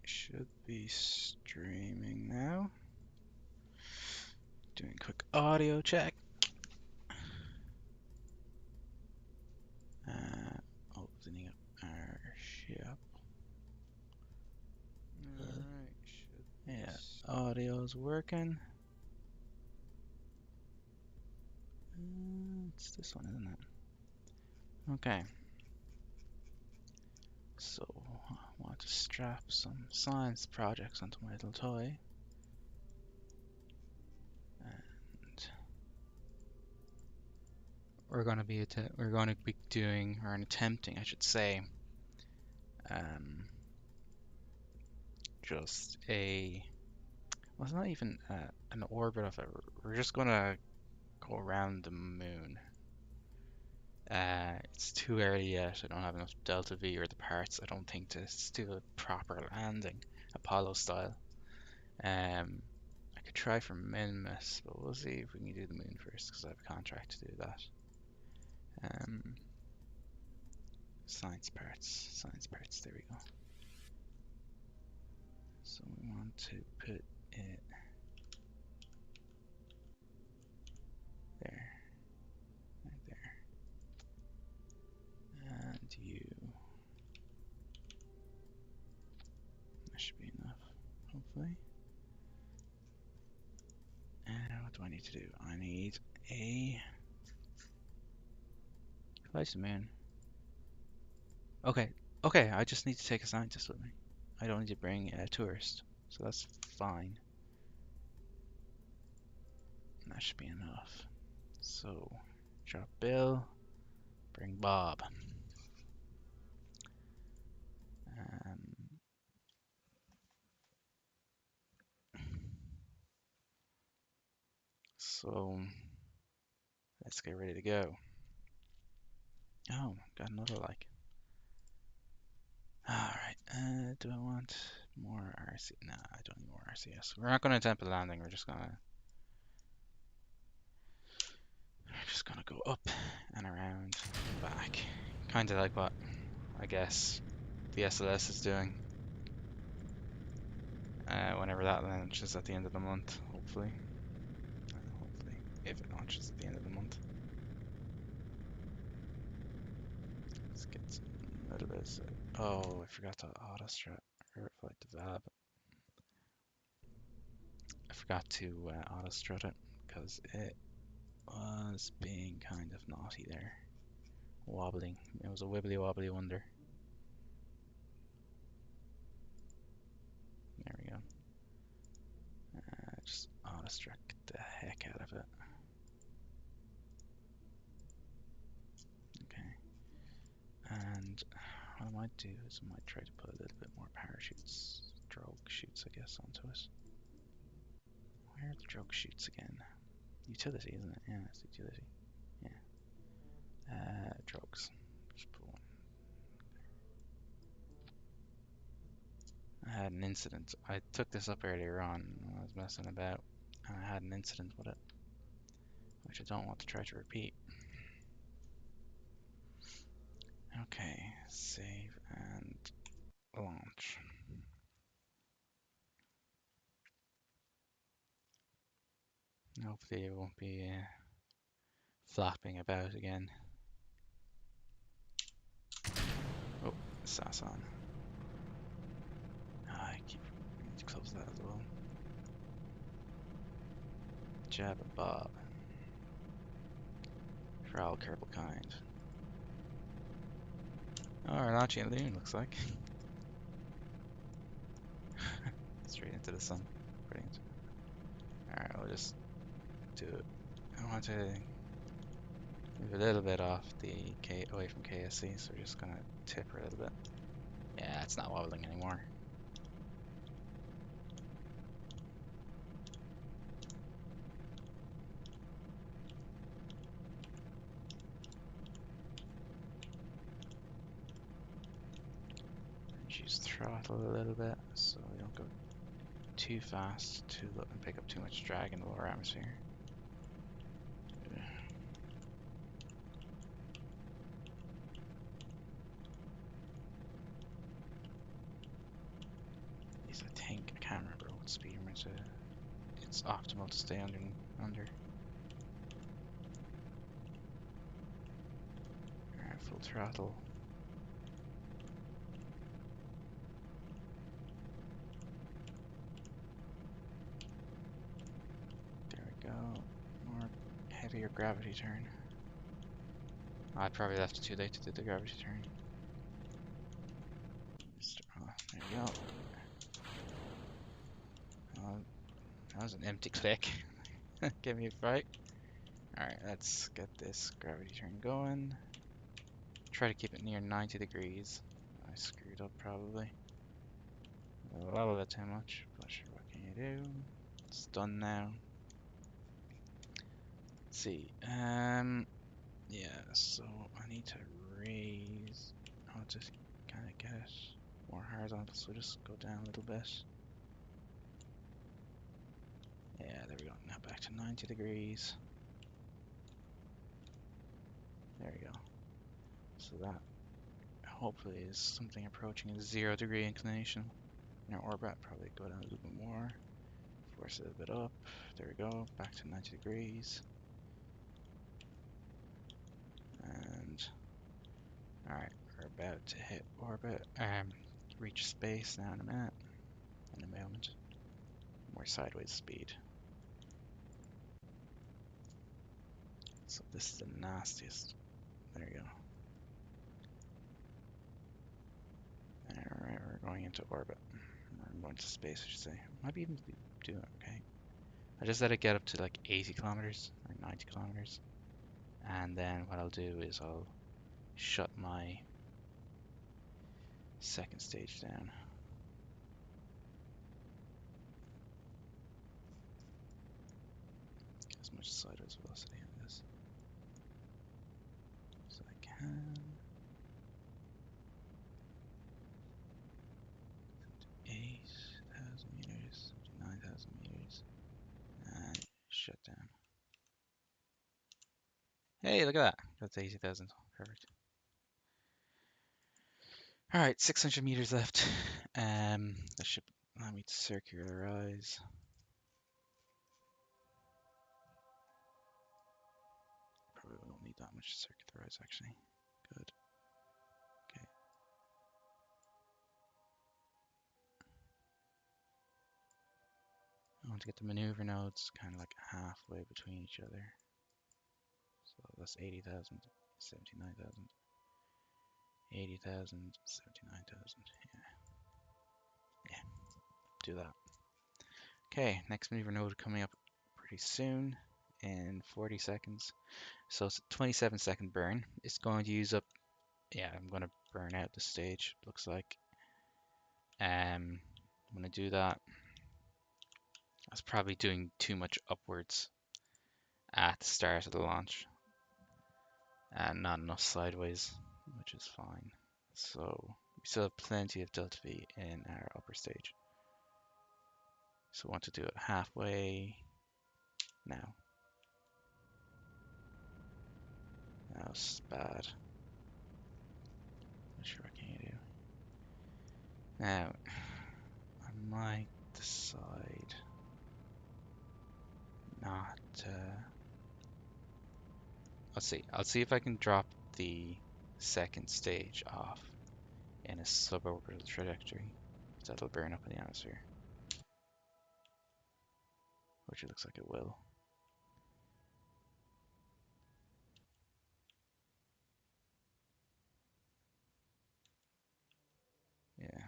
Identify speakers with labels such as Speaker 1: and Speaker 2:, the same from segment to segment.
Speaker 1: should be streaming now. Doing a quick audio check. Opening up our ship.
Speaker 2: Alright,
Speaker 1: Yeah, audio's working. It's this one, isn't it? Okay. So, I want to strap some science projects onto my little toy. And we're going to be doing, or attempting, I should say, just well, it's not even an orbit of it. We're just going to go around the moon. It's too early yet. I don't have enough Delta V or the parts, I don't think, to do a proper landing, Apollo style. I could try for Minmus, but we'll see if we can do the moon first, because I have a contract to do that. Science parts, there we go. So we want to put it there, right there. And you. That should be enough, hopefully. And what do I need to do? I need a fly to the moon. Okay, I just need to take a scientist with me. I don't need to bring a tourist, so that's fine. That should be enough. So, drop Bill, bring Bob. So, let's get ready to go. Oh, got another like. Alright, do I want more RC? Nah, I don't need more RCS. We're not going to attempt a landing, we're just gonna go up and around and back. Kinda like what, I guess, the SLS is doing. Whenever that launches at the end of the month, hopefully. Hopefully, if it launches at the end of the month. Let's get some little bit of, oh, I forgot to auto-strut, or flight develop. I forgot to auto-strut it, because it was being kind of naughty there. Wobbling. It was a wibbly wobbly wonder. There we go. Just auto-struck the heck out of it. Okay. And what I might do is I might try to put a little bit more parachutes, drogue chutes, I guess, onto it. Where are the drogue chutes again? Utility, isn't it? Yeah, it's utility. Yeah. Drogues. Just put one. I had an incident. I took this up earlier on when I was messing about, and I had an incident with it, which I don't want to try to repeat. Okay, save and launch. Hopefully it won't be flapping about again. Oh, SAS on. I need to close that as well. Jabba Bob. For all Kerbal kind. Oh, we're launching a loon, looks like. Straight into the sun. Brilliant. Alright, we'll just do it. I want to move a little bit off the away from KSC, so we're just gonna tip her a little bit. Yeah, it's not wobbling anymore. Reduce throttle a little bit so we don't go too fast and pick up too much drag in the lower atmosphere. it's optimal to stay under. Alright, full throttle. There we go. More heavier gravity turn. I probably left it too late to do the gravity turn. Oh, there you go. Oh, that was an empty click. Give me a fright. Alright, let's get this gravity turn going. Try to keep it near 90 degrees. I screwed up probably. A little bit too much, but sure, what can you do? It's done now. Let's see. Yeah, so I need to raise. I'll just kind of get it more horizontal, so just go down a little bit. Yeah, there we go. Now back to 90 degrees. There we go. So that hopefully is something approaching a 0 degree inclination in our orbit. Probably go down a little bit more. Force it a bit up. There we go. Back to 90 degrees. And alright, we're about to hit orbit. Reach space now in a minute. In a moment. More sideways speed. So this is the nastiest. There you go. Alright, we're going into orbit. We're going to space, I should say. Might be even doing okay. I just let it get up to like 80 kilometers or 90 kilometers. And then what I'll do is I'll shut my second stage down. Get as much sideways velocity in this as I can. 8,000 meters, 79,000 meters, and shut down. Hey, look at that. That's 80,000. Perfect. All right, 600 meters left. That should allow me to circularize. Probably don't need that much to circularize, actually. Good. Okay. I want to get the maneuver nodes kind of like halfway between each other. So that's 80,000, 79,000, 80,000, 79,000. Yeah, do that. Okay, next maneuver node coming up pretty soon in 40 seconds. So it's a 27-second burn. It's going to use up, yeah, I'm going to burn out the stage, looks like. I'm going to do that. I was probably doing too much upwards at the start of the launch and not enough sideways, which is fine. So we still have plenty of delta V in our upper stage. So I want to do it halfway now. That was bad. Not sure what can you do. Now, I might decide not to. Let's see. I'll see if I can drop the second stage off in a suborbital trajectory. That'll burn up in the atmosphere, which it looks like it will. Yeah.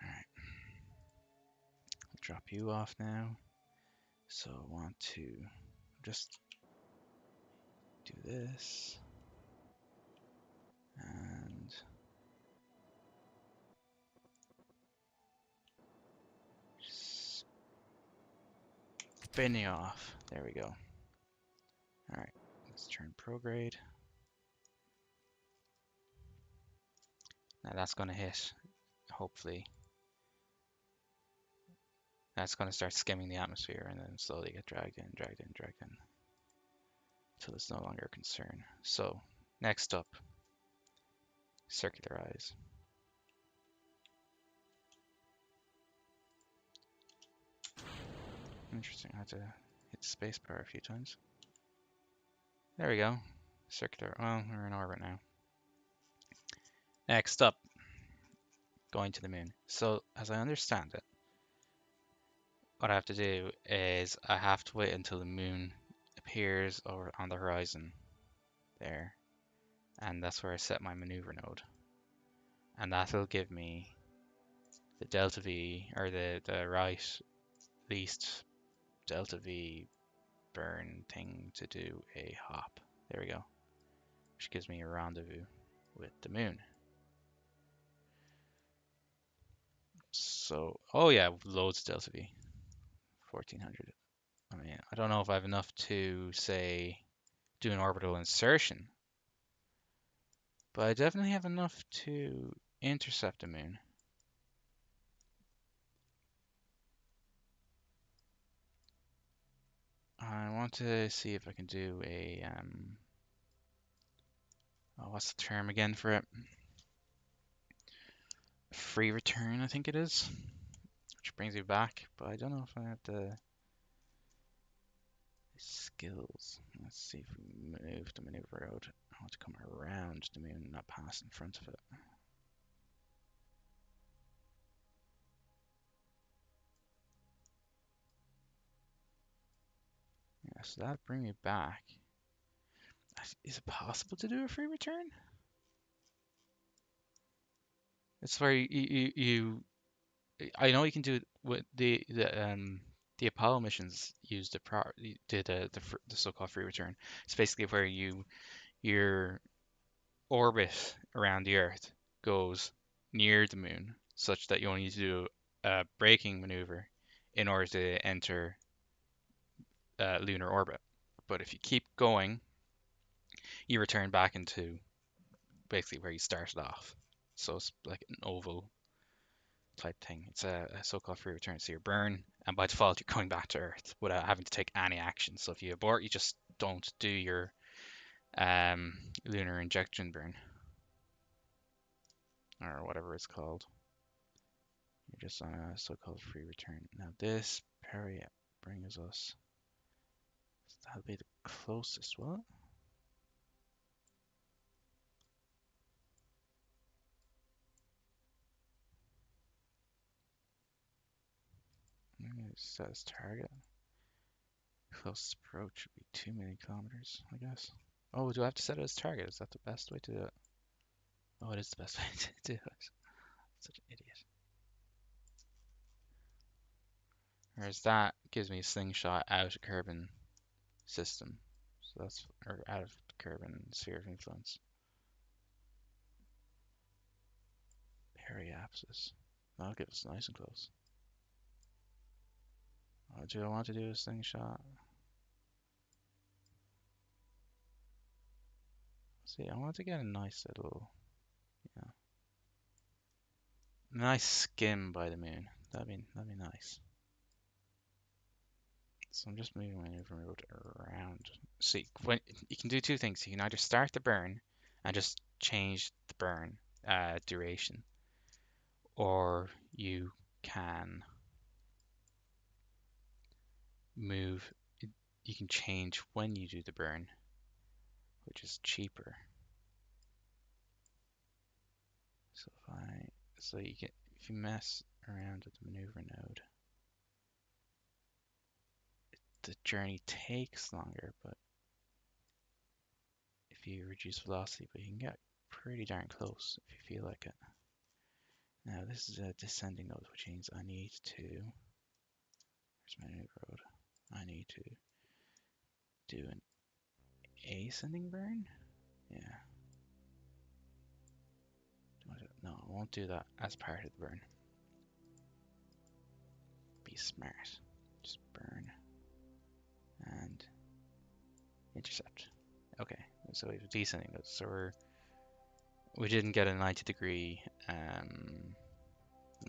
Speaker 1: Alright. I'll drop you off now. So I want to just do this and spinning off. There we go. Alright, let's turn prograde. Now that's going to hit, hopefully. That's going to start skimming the atmosphere and then slowly get dragged in, dragged in, dragged in. until it's no longer a concern. So next up, circularize. Interesting, I had to hit spacebar a few times. There we go. Circular, well, we're in orbit now. Next up, going to the moon. So as I understand it, what I have to do is I have to wait until the moon appears over on the horizon there, and that's where I set my maneuver node, and that'll give me the delta V, or the right least delta V burn thing to do a hop. There we go, which gives me a rendezvous with the moon. So, oh yeah, loads of delta V, 1400. I mean, I don't know if I have enough to say do an orbital insertion, but I definitely have enough to intercept the moon. I want to see if I can do a oh, what's the term again for it? Free return, I think it is, which brings me back, but I don't know if I have the skills. Let's see if we move the maneuver road. I want to come around the moon, not pass in front of it. Yeah, so that'll bring me back. Is it possible to do a free return? It's where I know you can do it with the Apollo missions used did the so-called free return. It's basically where your orbit around the Earth goes near the moon, such that you only need to do a braking maneuver in order to enter lunar orbit. But if you keep going, you return back into basically where you started off. So it's like an oval type thing. It's a so-called free return. So you burn, and by default, you're coming back to Earth without having to take any action. So if you abort, you just don't do your lunar injection burn, or whatever it's called. You're just on a so-called free return. Now this Perry brings us. That'll be the closest, will it? Set as target. Closest approach would be 2 million kilometers, I guess. Oh, do I have to set it as target? Is that the best way to do it? Oh, it is the best way to do it. Such an idiot. Whereas that gives me a slingshot out of Kerbal system. So that's, or out of Kerbal sphere of influence. Periapsis. That'll get us nice and close. Oh, do I want to do a slingshot? See, I want to get a nice little, you know, nice skim by the moon. That'd be nice. So I'm just moving my maneuver mode around. See, when you can do two things. You can either start the burn and just change the burn duration, or you can move. You can change when you do the burn, which is cheaper. So if you mess around with the maneuver node, the journey takes longer, but if you reduce velocity, but you can get pretty darn close if you feel like it. Now this is a descending node, which means I need to, where's my new road? I need to do an ascending burn? Yeah. No, I won't do that as part of the burn. Be smart. Just burn and intercept. Okay, so we have descending nodes. So we didn't get a 90-degree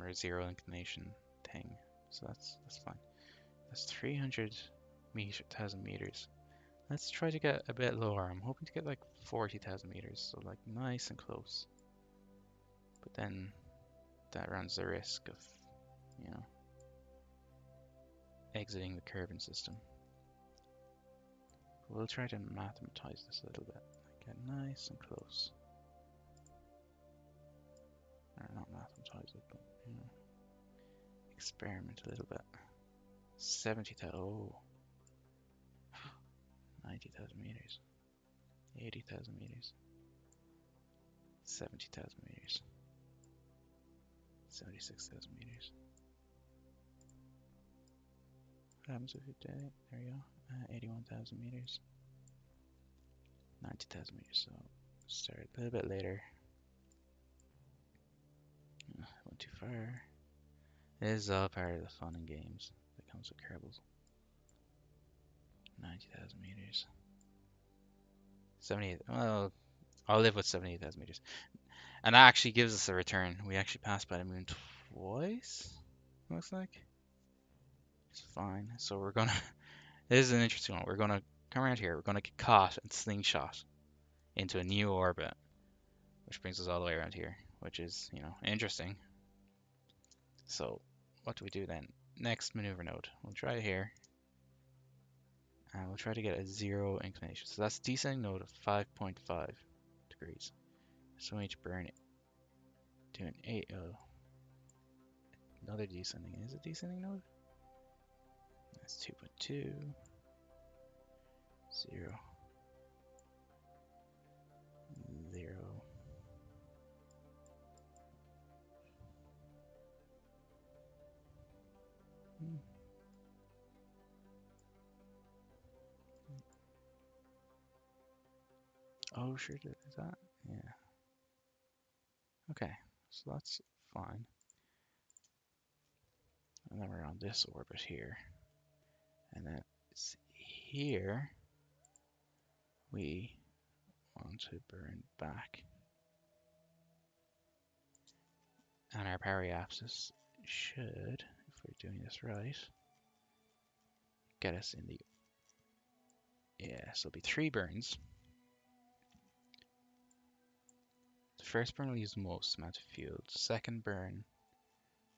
Speaker 1: or a zero inclination thing, so that's fine. That's 300,000 meters. Let's try to get a bit lower. I'm hoping to get like 40,000 meters, so like nice and close. But then that runs the risk of, you know, exiting the Kerbin system. We'll try to mathematize this a little bit. Get nice and close. Or not mathematize it, but, you know, experiment a little bit. 70,000, oh, 90,000 meters. 80,000 meters. 70,000 meters. 76,000 meters. What happens if you do it? There we go. 81,000 meters. 90,000 meters, so start a little bit later. Went too far. This is all part of the fun and games that comes with Kerbals. 90,000 meters. 78, well, I'll live with 78,000 meters. And that actually gives us a return. We actually passed by the moon twice, looks like. It's fine. So we're gonna, this is an interesting one. We're gonna come around here. We're gonna get caught and slingshot into a new orbit, which brings us all the way around here, which is, you know, interesting. So what do we do then? Next maneuver node. We'll try it here. And we'll try to get a 0 inclination. So that's descending node of 5.5 degrees. So we need to burn it. Do an 8. Oh, another descending. Is it descending node? That's 2.2. 0. 0. Hmm. Oh, sure, is that? Yeah. Okay, so that's fine. And then we're on this orbit here. And then here we want to burn back. And our periapsis should, if we're doing this right, get us in the, yeah, so it'll be 3 burns. The first burn will use the most amount of fuel. The second burn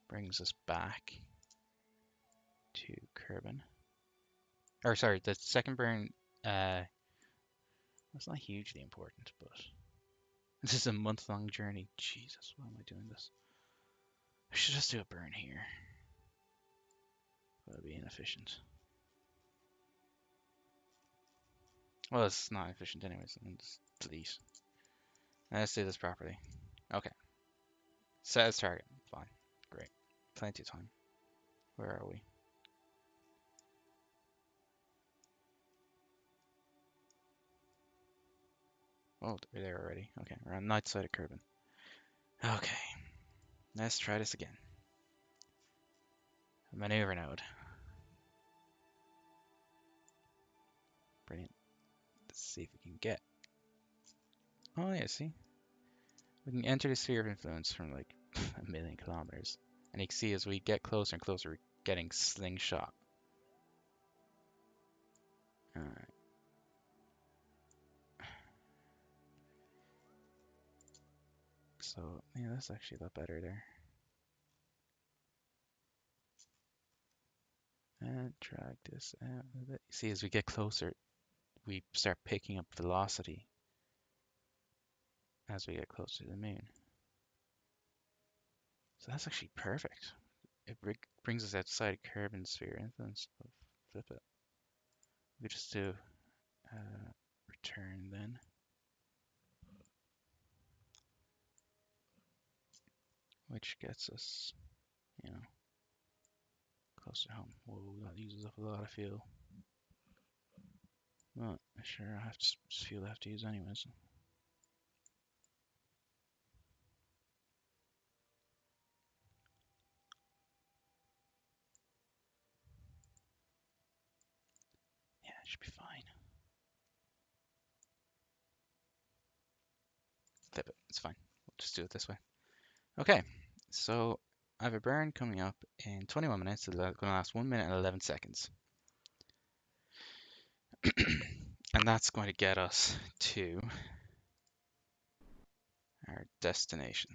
Speaker 1: brings us back to Kerbin. Or sorry, the second burn, that's not hugely important, but this is a month-long journey. Jesus, why am I doing this? I should just do a burn here. That would be inefficient. Well, it's not efficient anyways. Let me just delete. Let's do this properly. Okay. Set as target. Fine. Great. Plenty of time. Where are we? Oh, they're there already. Okay, we're on the night side of Kerbin. Okay. Let's try this again. Maneuver node. Brilliant. Let's see if we can get. Oh, yeah, see? We can enter the sphere of influence from like a million kilometers. And you can see as we get closer and closer, we're getting slingshot. Alright. So, yeah, that's actually a lot better there. And drag this out a bit. See, as we get closer, we start picking up velocity as we get closer to the moon. So that's actually perfect. It brings us outside of Kerbin's sphere influence. Oh, flip it. We just do return then. Which gets us, you know, closer home. Whoa, that uses up a lot of fuel. Well, sure, I have to fuel I have to use anyways. Yeah, it should be fine. Flip it, it's fine. We'll just do it this way. Okay, so I have a burn coming up in 21 minutes. It's going to last 1 minute and 11 seconds. And that's going to get us to our destination.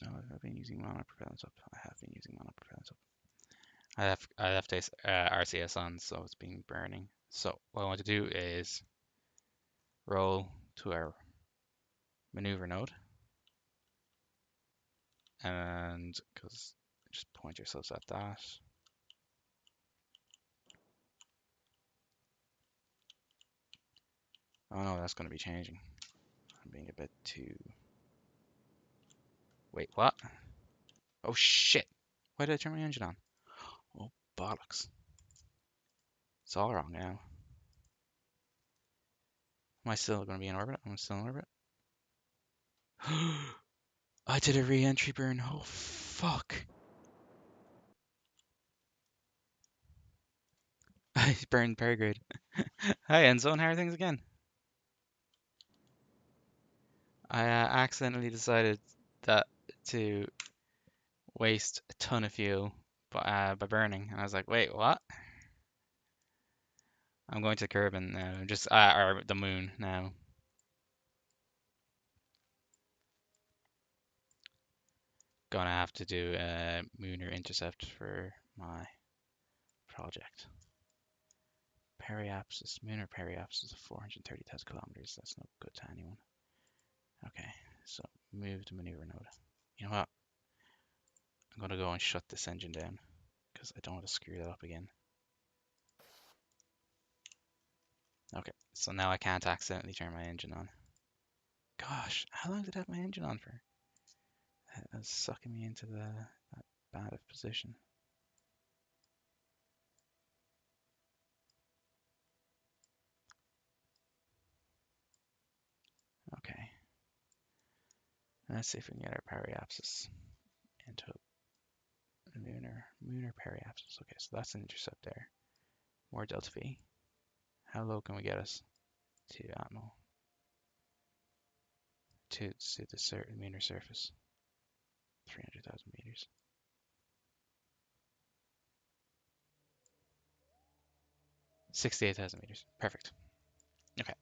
Speaker 1: No, I've been using monopropellant up. I have been using monopropellant up. I left this RCS on, so it's been burning. So what I want to do is roll to our maneuver node, and because just point yourselves at that. Oh no, that's going to be changing. I'm being a bit too. Wait, what? Oh shit! Why did I turn my engine on? Oh bollocks! It's all wrong now. Am I still going to be in orbit? I'm still in orbit. I did a re-entry burn. Oh fuck! I burned Perigrade. Hi Enzo, how are things again? I accidentally decided that to waste a ton of fuel by burning, and I was like, wait, what? I'm going to Kerbin now, just or the moon now. Gonna have to do a lunar intercept for my project. Periapsis, lunar periapsis of 430,000 kilometers. That's no good to anyone. Okay, so move to maneuver node. You know what? I'm gonna go and shut this engine down because I don't want to screw that up again. Okay, so now I can't accidentally turn my engine on. Gosh, how long did I have my engine on for? That was sucking me into that bad of position. Okay, let's see if we can get our periapsis into lunar periapsis. Okay, so that's an intercept there. More delta V. How low can we get us to atmo? To the lunar surface? 300,000 meters. 68,000 meters. Perfect. Okay.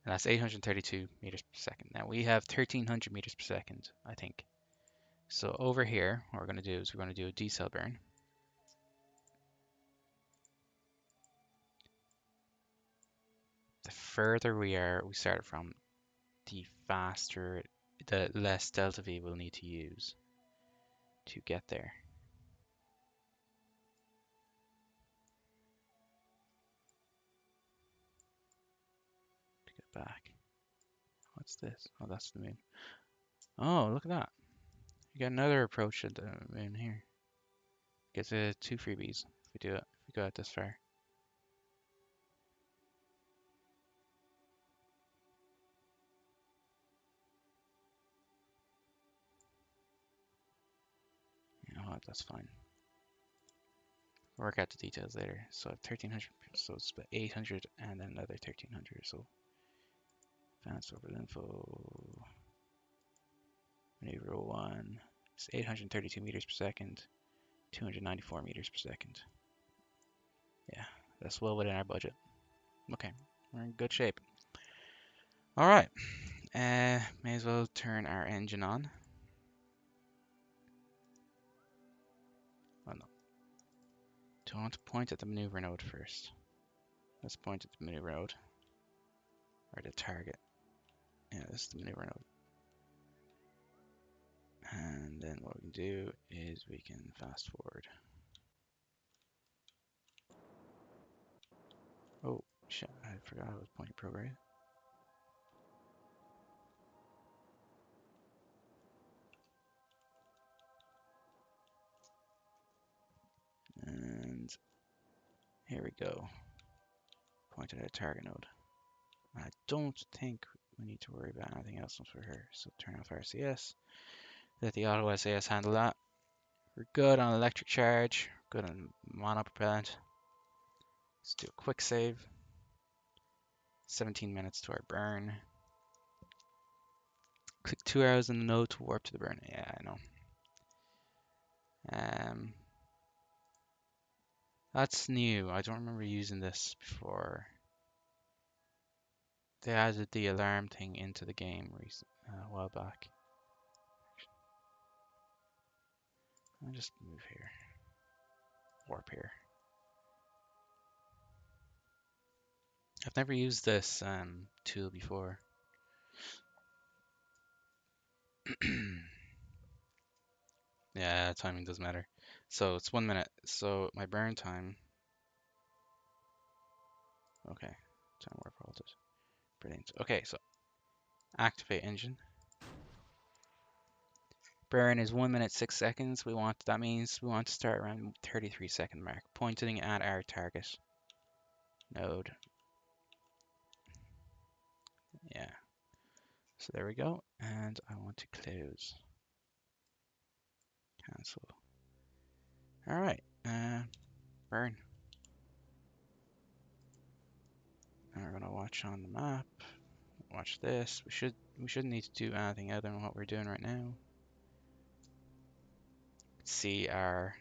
Speaker 1: And that's 832 meters per second. Now we have 1300 meters per second, I think. So over here, what we're going to do is we're going to do a decel burn. The further we started from, the faster, the less delta V we'll need to use to get there. To get back. What's this? Oh, that's the moon. Oh, look at that. You get another approach to the moon here. Gets 2 freebies if we do it. If we go out this far. You know what? That's fine. Work out the details later. So 1300, so it's about 800 and then another 1300. So advanced orbital info, maneuver 01. It's 832 meters per second, 294 meters per second. Yeah, that's well within our budget. Okay, we're in good shape. All right, may as well turn our engine on. Oh no. Do I want to point at the maneuver node first? Let's point at the maneuver node. Or the target. Yeah, this is the maneuver node. And then what we can do is we can fast forward. Oh, shit, I forgot I was pointing prograde. And here we go. Pointed at a target node. I don't think we need to worry about anything else once we're here. So turn off RCS. Let the auto SAS handle that. We're good on electric charge. Good on monopropellant. Let's do a quick save. 17 minutes to our burn. Click 2 arrows in the node to warp to the burn. Yeah, I know. That's new. I don't remember using this before. They added the alarm thing into the game a while back. I'll just move here. Warp here. I've never used this tool before. Yeah, timing does matter. So it's 1 minute. So my burn time. Okay. Time warp halted. Brilliant. Okay, so activate engine. Burn is 1 minute 6 seconds. That means we want to start around 33-second mark, pointing at our target node. Yeah. So there we go. And I want to close. Cancel. All right. Burn. And we're gonna watch on the map. Watch this. We shouldn't need to do anything other than what we're doing right now. See our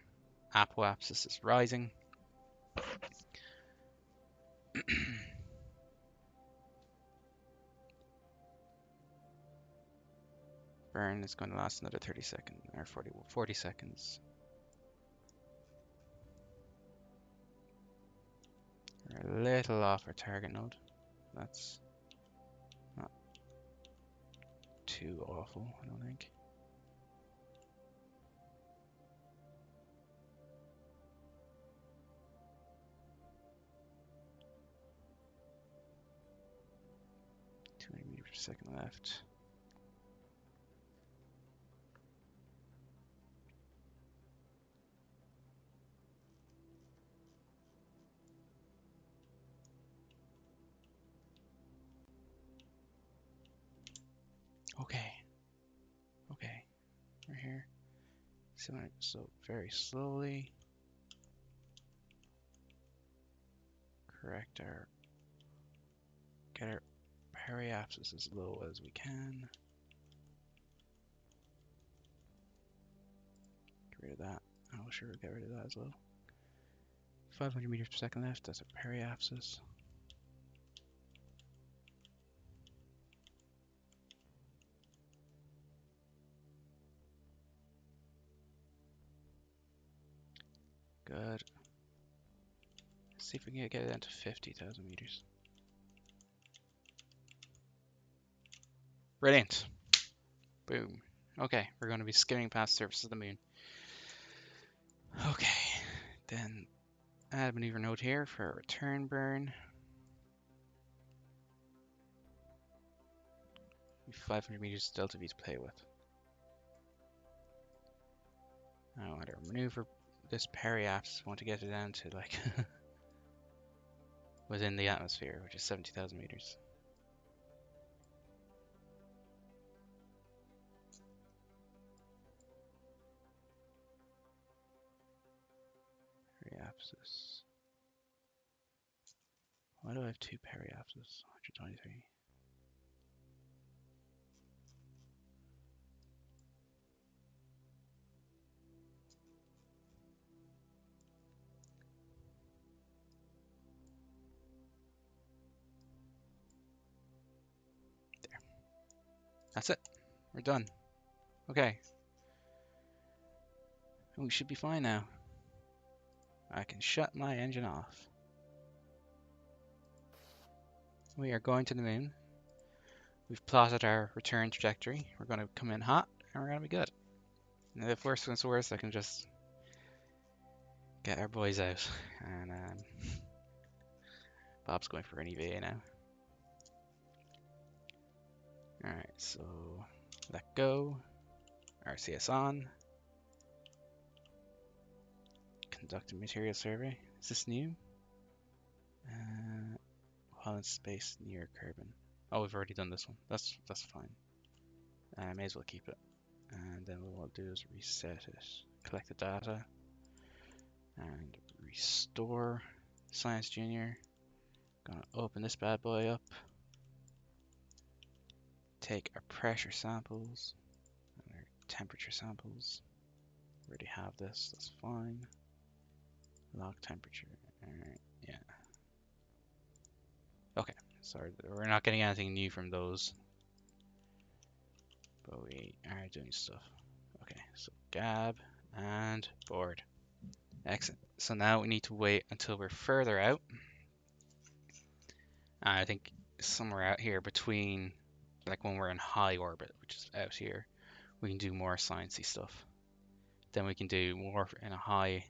Speaker 1: apoapsis is rising. Burn is going to last another 30 seconds or 40 seconds. We're a little off our target node. That's not too awful, I don't think. meters per second left. Okay. Okay. We're here. So very slowly get our periapsis as low as we can. Get rid of that. Oh, sure, we'll get rid of that as well. 500 meters per second left. That's a periapsis. Good. Let's see if we can get it down to 50,000 meters. Brilliant. Boom. Okay, we're going to be skimming past the surface of the moon. Okay, then add maneuver node here for a return burn. 500 meters delta V to play with. I want to maneuver this periapsis. Want to get it down to like within the atmosphere, which is 70,000 meters. Periapsis. Why do I have two periapsis? 123. There. That's it. We're done. Okay. We should be fine now. I can shut my engine off. We are going to the moon. We've plotted our return trajectory. We're going to come in hot, and we're going to be good. And if worse comes to worse, I can just get our boys out. And Bob's going for an EVA now. Alright, so let go. RCS on. Conduct a material survey. Is this new? While in space near Kerbal. Oh, we've already done this one. That's fine. I may as well keep it. And then what we'll do is reset it. Collect the data. And restore Science Junior. Gonna open this bad boy up. Take our pressure samples and our temperature samples. Already have this, that's fine. Log temperature. Yeah. Okay. Sorry, we're not getting anything new from those, but we are doing stuff. Okay, so Gab and board. Excellent. So now we need to wait until we're further out. I think somewhere out here between, like when we're in high orbit, which is out here, we can do more sciencey stuff. Then we can do more in a high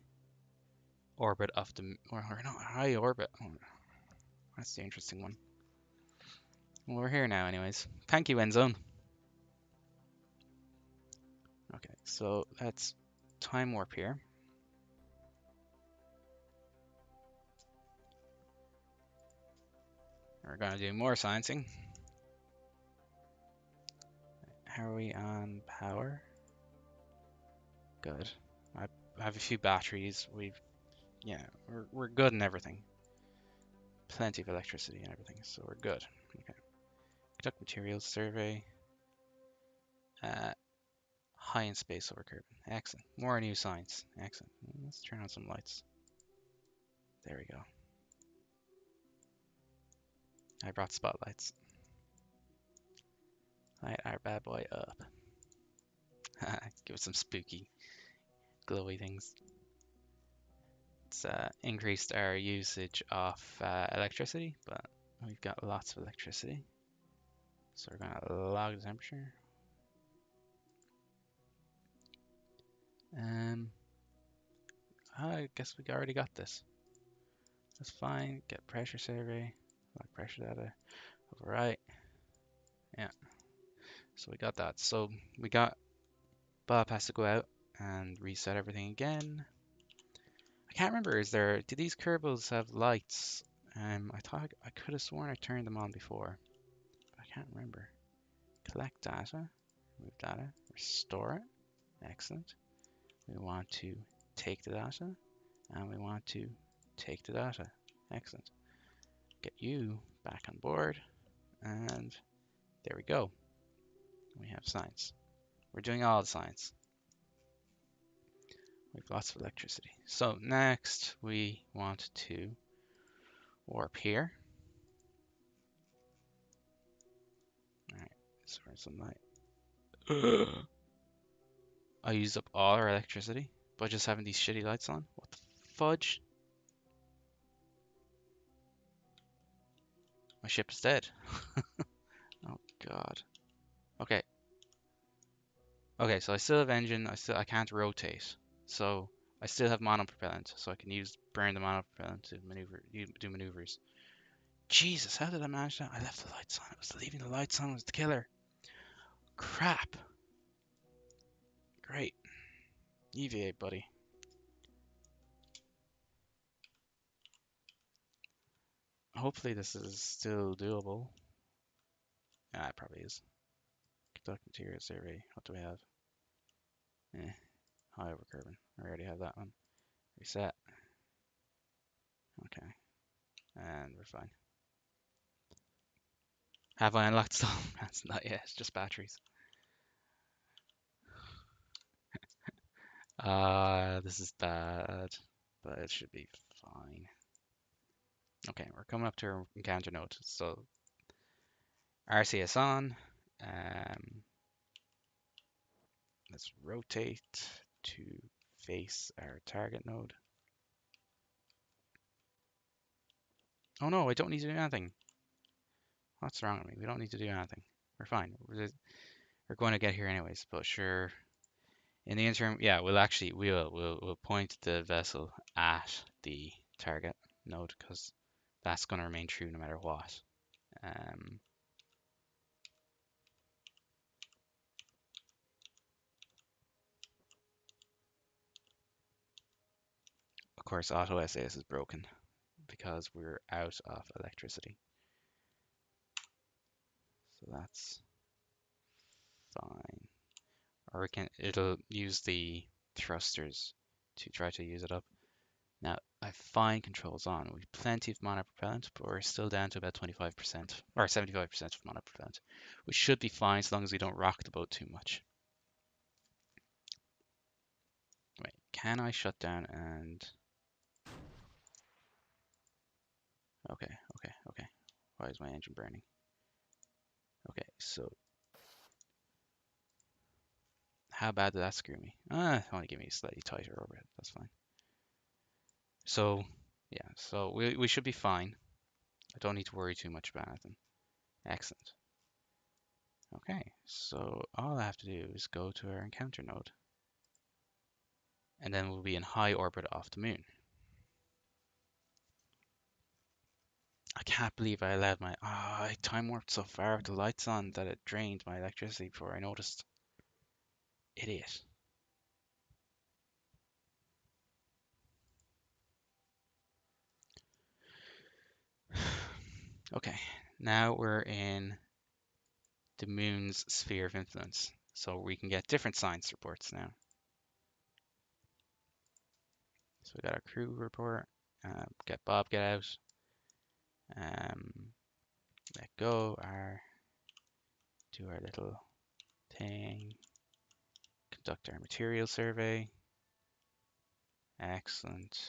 Speaker 1: orbit of the, or not high orbit. Oh, that's the interesting one. Well, we're here now anyways. Thank you, Endzone. Okay, so let's time warp here. We're gonna do more sciencing. How are we on power? Good. I have a few batteries. Yeah, we're good in everything. Plenty of electricity and everything, so we're good. Okay. Conduct materials survey. High in space over carbon. Excellent. More new science. Excellent. Let's turn on some lights. There we go. I brought spotlights. Light our bad boy up. Give it some spooky, glowy things. It's increased our usage of electricity, but we've got lots of electricity. So we're going to log the temperature. I guess we already got this. That's fine. Get pressure survey. Log pressure data. Overwrite. Yeah. So we got that. So we got Bob has to go out and reset everything again. I can't remember. Do these Kerbals have lights? I thought I could have sworn I turned them on before, but I can't remember. Collect data. Remove data. Restore it. Excellent. We want to take the data, and we want to take the data. Excellent. Get you back on board, and there we go. We have science. We're doing all the science. We have lots of electricity. So next we want to warp here. Alright, so where's some light? I used up all our electricity by just having these shitty lights on. What the fudge? My ship is dead. Oh god. Okay. Okay, so I still have engine. I can't rotate. So I still have monopropellant, so I can burn the monopropellant to do maneuvers. Jesus, how did I manage that? I left the lights on. It was leaving the lights on was the killer. Crap. Great. EVA, buddy. Hopefully this is still doable. Yeah, it probably is. Conduct material survey. What do we have? Eh, high over carbon. I already have that one. Reset. Okay. And we're fine. Have I unlocked some? That's not yet. It's just batteries. This is bad, but it should be fine. Okay, we're coming up to our encounter node. So RCS on. Let's rotate to face our target node. Oh no, I don't need to do anything. What's wrong with me? We don't need to do anything. We're fine. We're going to get here anyways, but sure. In the interim, yeah, we'll point the vessel at the target node because that's going to remain true no matter what. Of course, auto SAS is broken because we're out of electricity. So that's fine. Or it'll use the thrusters to try to use it up. Now, I have fine controls on. We've plenty of monopropellant, but we're still down to about 25% or 75% of monopropellant, which should be fine as long as we don't rock the boat too much. Wait, can I shut down and Okay, okay, okay. Why is my engine burning? Okay, so how bad did that screw me? Only give me a slightly tighter orbit. That's fine. So, yeah, so we should be fine. I don't need to worry too much about anything. Excellent. Okay, so all I have to do is go to our encounter node, and then we'll be in high orbit off the moon. I can't believe I allowed my... I time warped so far with the lights on that it drained my electricity before I noticed. Idiot. Okay, now we're in the moon's sphere of influence, so we can get different science reports now. So we got our crew report, get Bob, get out, let go, do our little thing, conduct our material survey, excellent,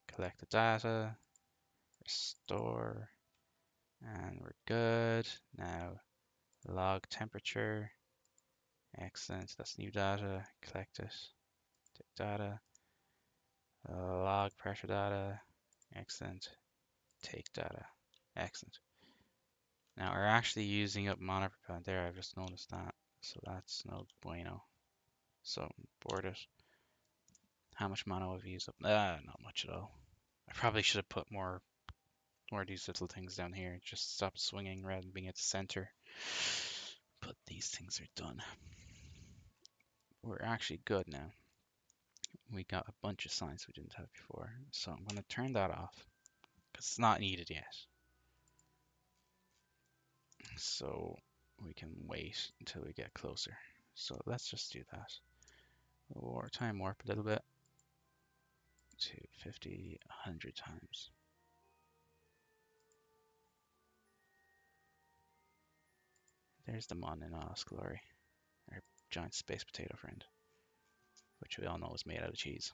Speaker 1: collect the data, restore, and we're good. Now log temperature, excellent, that's new data, collect it, take data, log pressure data, excellent, take data, excellent. Now we're actually using up mana per pound there, I've just noticed that, so that's no bueno. So board it. How much mana have we used up? Not much at all. I probably should have put more of these little things down here. Just stop swinging rather than being at the center. But these things are done. We're actually good now. We got a bunch of science we didn't have before. So I'm going to turn that off because it's not needed yet. So we can wait until we get closer. So let's just do that. We'll time warp a little bit to 50, 100 times. There's the Mon in all its glory, our giant space potato friend, which we all know is made out of cheese.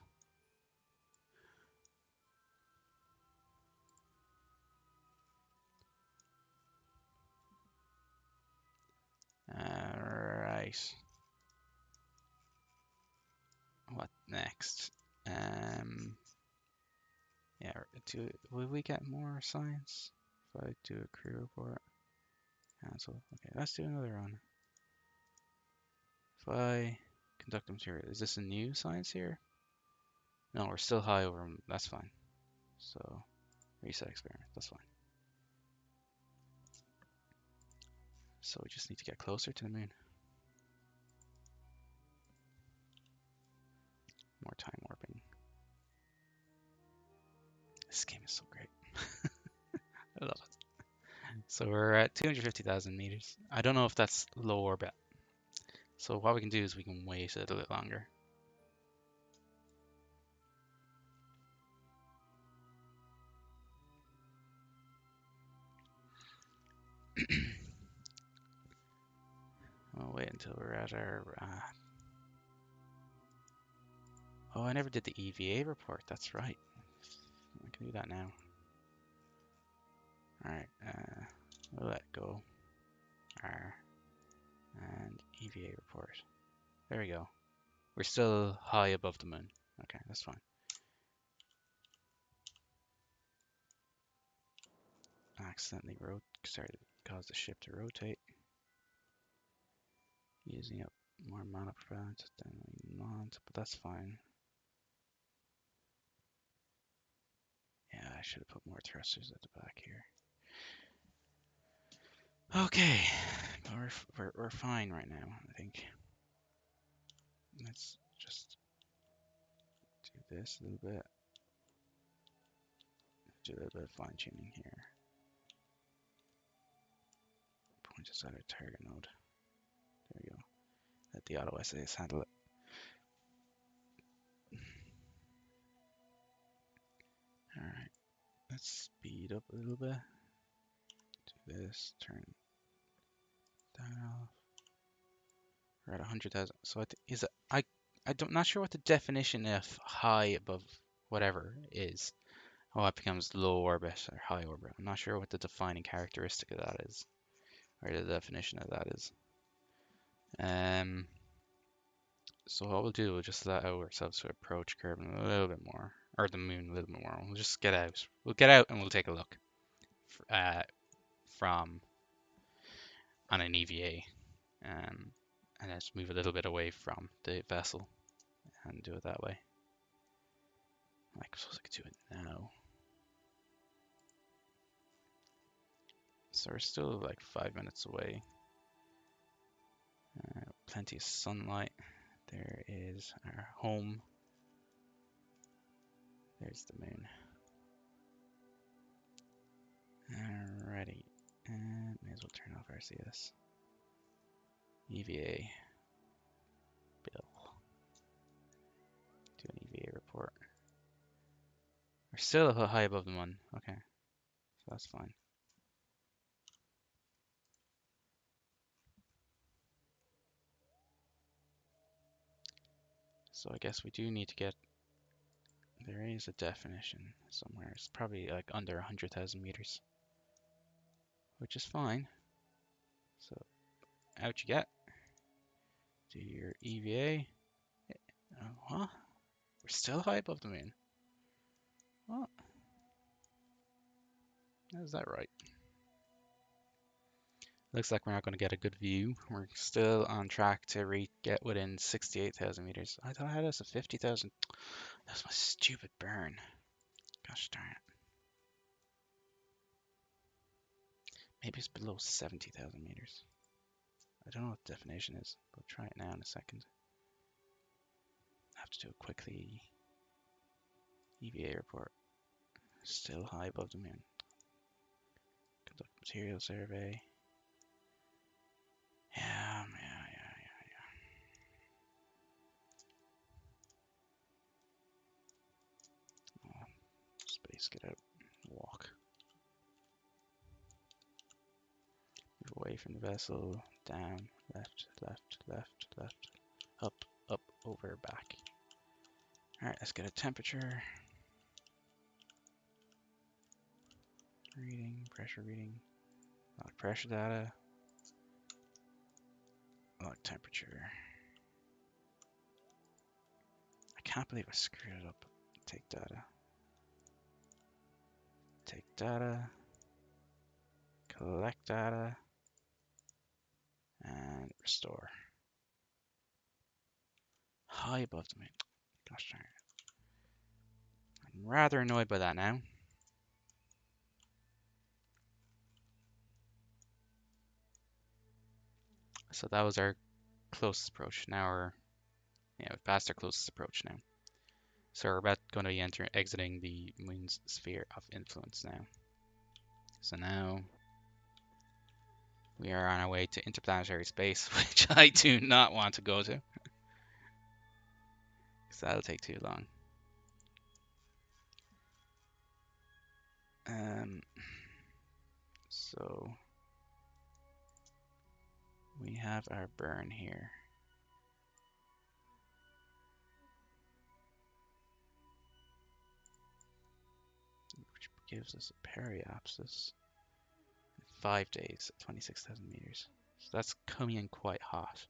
Speaker 1: Alright. What next? Yeah, will we get more science if I do a crew report? Cancel. Okay, let's do another one. If I conduct material, is this a new science here? No, we're still high over them. That's fine. So, reset experiment. That's fine. So we just need to get closer to the moon. More time warping. This game is so great. I love it. So we're at 250,000 meters. I don't know if that's low orbit. So what we can do is we can wait a little bit longer. We'll wait until we're at our... Oh, I never did the EVA report. That's right. I can do that now. Alright, we'll let go. R and EVA report. There we go. We're still high above the moon. Okay, that's fine. Accidentally started to cause the ship to rotate. Using up more mana per pound than we want, but that's fine. Yeah, I should have put more thrusters at the back here. Okay, we're fine right now, I think. Let's just do this a little bit. Do a little bit of fine tuning here. Point us at our target node. There we go. Let the auto SAS handle it. Alright, let's speed up a little bit. Do this, turn that off. We're at 100,000. So I is it, I don't not sure what the definition of high above whatever is. Oh, it becomes low orbit or high orbit. I'm not sure what the defining characteristic of that is, or the definition of that is. Um, so what we'll do, we'll just allow ourselves to approach Kerbal a little bit more, or the moon a little bit more. We'll just get out. We'll get out and we'll take a look from on an EVA, and let's move a little bit away from the vessel and do it that way. I suppose I could do it now. So we're still like 5 minutes away. Plenty of sunlight. There is our home. There's the moon. Alrighty. And may as well turn off RCS. EVA. Bill. Do an EVA report. We're still high above the moon. Okay. So that's fine. So I guess we do need to get, there is a definition somewhere. It's probably like under 100,000 meters, which is fine. So out you get. Do your EVA. Oh, huh? We're still high above the moon. What? Is that right? Looks like we're not going to get a good view. We're still on track to get within 68,000 meters. I thought I had us at 50,000. That's my stupid burn. Gosh darn it. Maybe it's below 70,000 meters. I don't know what the definition is. We'll try it now in a second. I have to do it quickly. EVA report. Still high above the moon. Conduct material survey. Yeah. Oh, space, get out. Walk. Move away from the vessel. Down. Left, left, left, left. Up, up, over, back. Alright, let's get a temperature. Reading, pressure reading. Log pressure data. Log temperature. I can't believe I screwed it up. Take data. Take data. Collect data. And restore. High above the moon. Gosh darn it. I'm rather annoyed by that now. So that was our closest approach. Now we've passed our closest approach now. So we're about going to be exiting the moon's sphere of influence now. So now we are on our way to interplanetary space, which I do not want to go to, because that'll take too long. So we have our burn here. Which gives us a periapsis in 5 days at 26,000 meters. So that's coming in quite hot.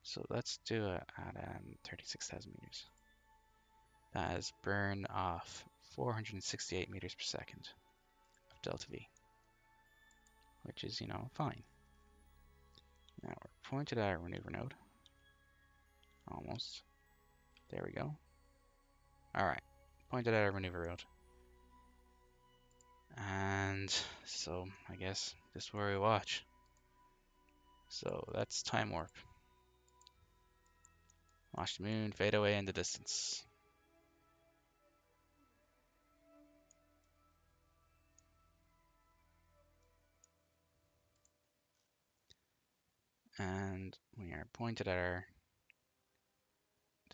Speaker 1: So let's do it at 36,000 meters. That is burn off 468 meters per second of delta V, which is, fine. Now we're pointed at our maneuver node. Almost. There we go. Alright, pointed at our maneuver node. And so I guess this is where we watch. So that's time warp. Watch the moon fade away in the distance. And we are pointed at our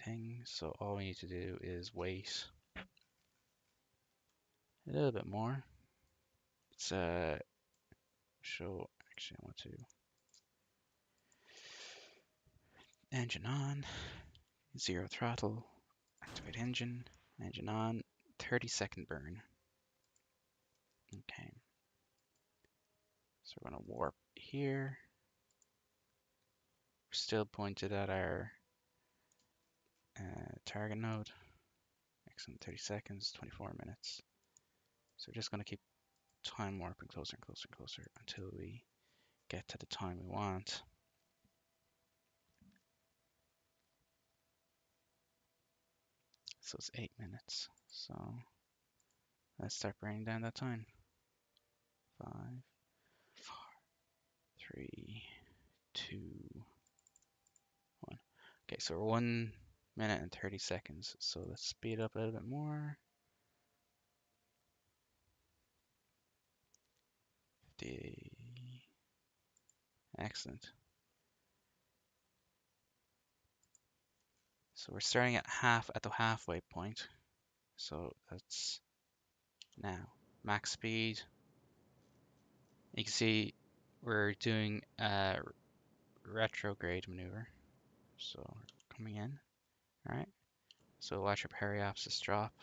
Speaker 1: thing, so all we need to do is wait a little bit more. Let's show, actually I want to engine on, 0 throttle, activate engine on, 30-second burn. Okay. So we're going to warp here. We're still pointed at our target node. Excellent. 30 seconds, 24 minutes. So we're just going to keep time warping closer and closer and closer until we get to the time we want. So it's 8 minutes. So let's start burning down that time. 5, 4, 3, 2, 1. Okay, so we're 1 minute and 30 seconds. So let's speed up a little bit more. 50. Excellent. So we're starting at the halfway point. So that's now max speed. You can see we're doing a retrograde maneuver. So we're coming in, all right? So watch your periapsis drop.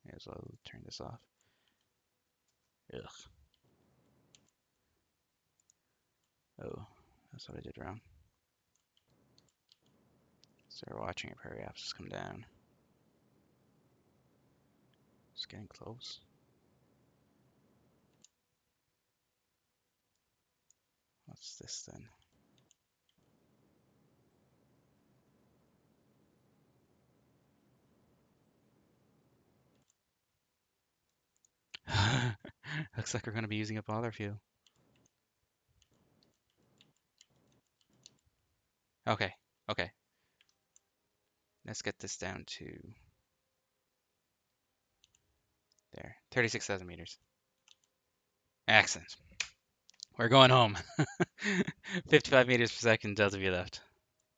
Speaker 1: May as well turn this off. Ugh. Oh, that's what I did wrong. So we're watching your periapsis come down. It's getting close. What's this then? Looks like we're going to be using up all our fuel. Okay, okay. Let's get this down to there. 36,000 meters. Excellent. We're going home. 55 meters per second delta V left.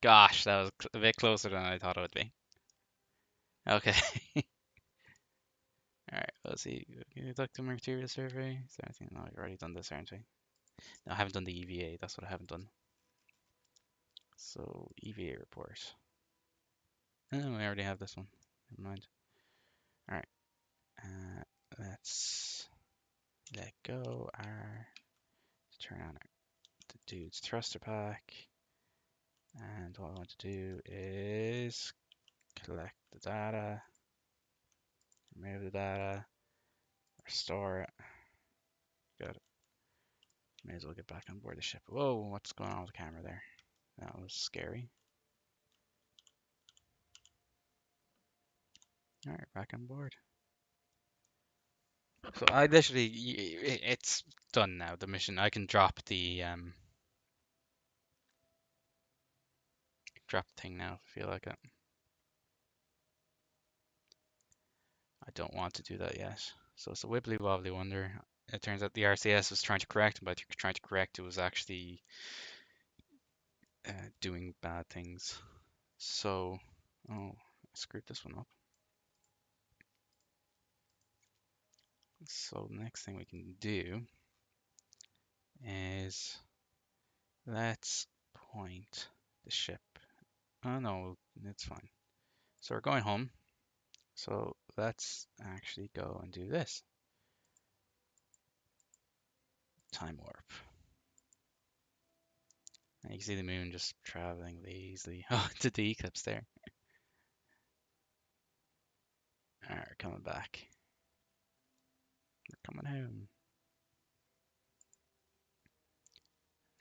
Speaker 1: Gosh, that was a bit closer than I thought it would be. Okay. Alright, let's see. Can you look to material survey? Is there anything? No, I've already done this, aren't we? No, I haven't done the EVA. That's what I haven't done. So, EVA report. Oh, we already have this one. Never mind. Alright. Let's let go our turn on the dude's thruster pack. And what I want to do is collect the data, remove the data, restore it. Good. May as well get back on board the ship. Whoa, what's going on with the camera there? That was scary. Alright, back on board. So I literally, it's done now, the mission. I can drop the thing now if I feel like it. I don't want to do that yet. So it's a wibbly wobbly wonder. It turns out the RCS was trying to correct him, but trying to correct it was actually doing bad things. So, oh, I screwed this one up. So the next thing we can do is let's point the ship. Oh no, it's fine. So we're going home. So let's actually go and do this. Time warp. And you can see the moon just traveling lazily. Oh, to the eclipse there. Alright, we're coming back. We're coming home.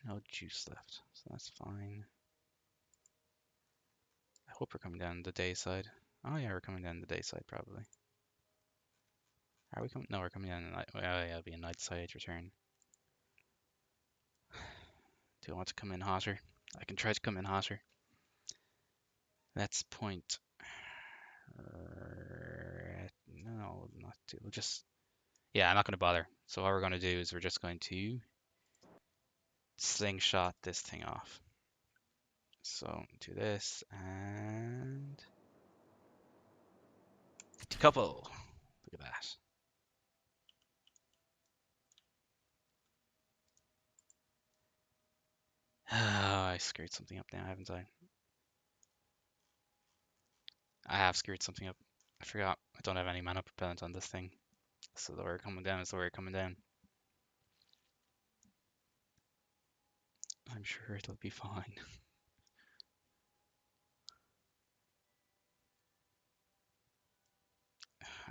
Speaker 1: No juice left, so that's fine. I hope we're coming down the day side. Oh yeah, we're coming down the day side probably. Are we coming? No, we're coming down the night. Oh yeah, it'll be a night side return. Do I want to come in hotter? I can try to come in hotter. Let's point. No, not to. We'll just. Yeah, I'm not going to bother. So what we're going to do is we're just going to slingshot this thing off. So do this and decouple. Look at that. Oh, I screwed something up now, haven't I? I have screwed something up. I forgot. I don't have any mana propellant on this thing. So the way we're coming down is the way we're coming down. I'm sure it'll be fine.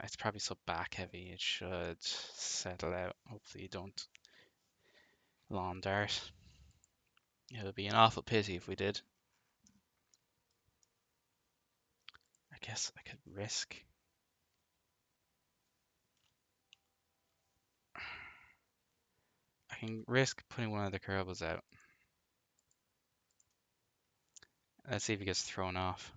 Speaker 1: It's probably so back heavy, it should settle out. Hopefully you don't lawn dart. It would be an awful pity if we did. I guess I could risk. I can risk putting one of the Kerbals out. Let's see if he gets thrown off.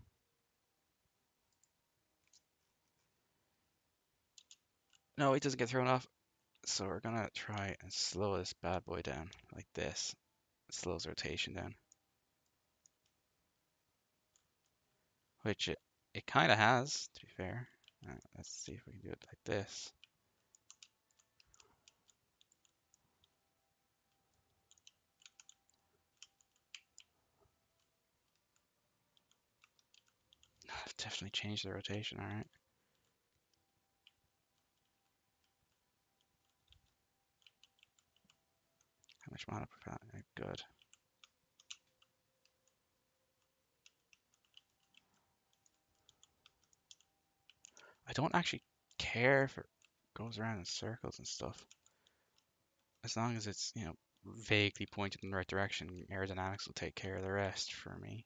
Speaker 1: No, he doesn't get thrown off. So we're gonna try and slow this bad boy down like this. It slows rotation down. Which it kind of has, to be fair. Let's see if we can do it like this. I've definitely changed the rotation, alright. How much mana per pack? Good. I don't actually care if it goes around in circles and stuff. As long as it's, vaguely pointed in the right direction, aerodynamics will take care of the rest for me.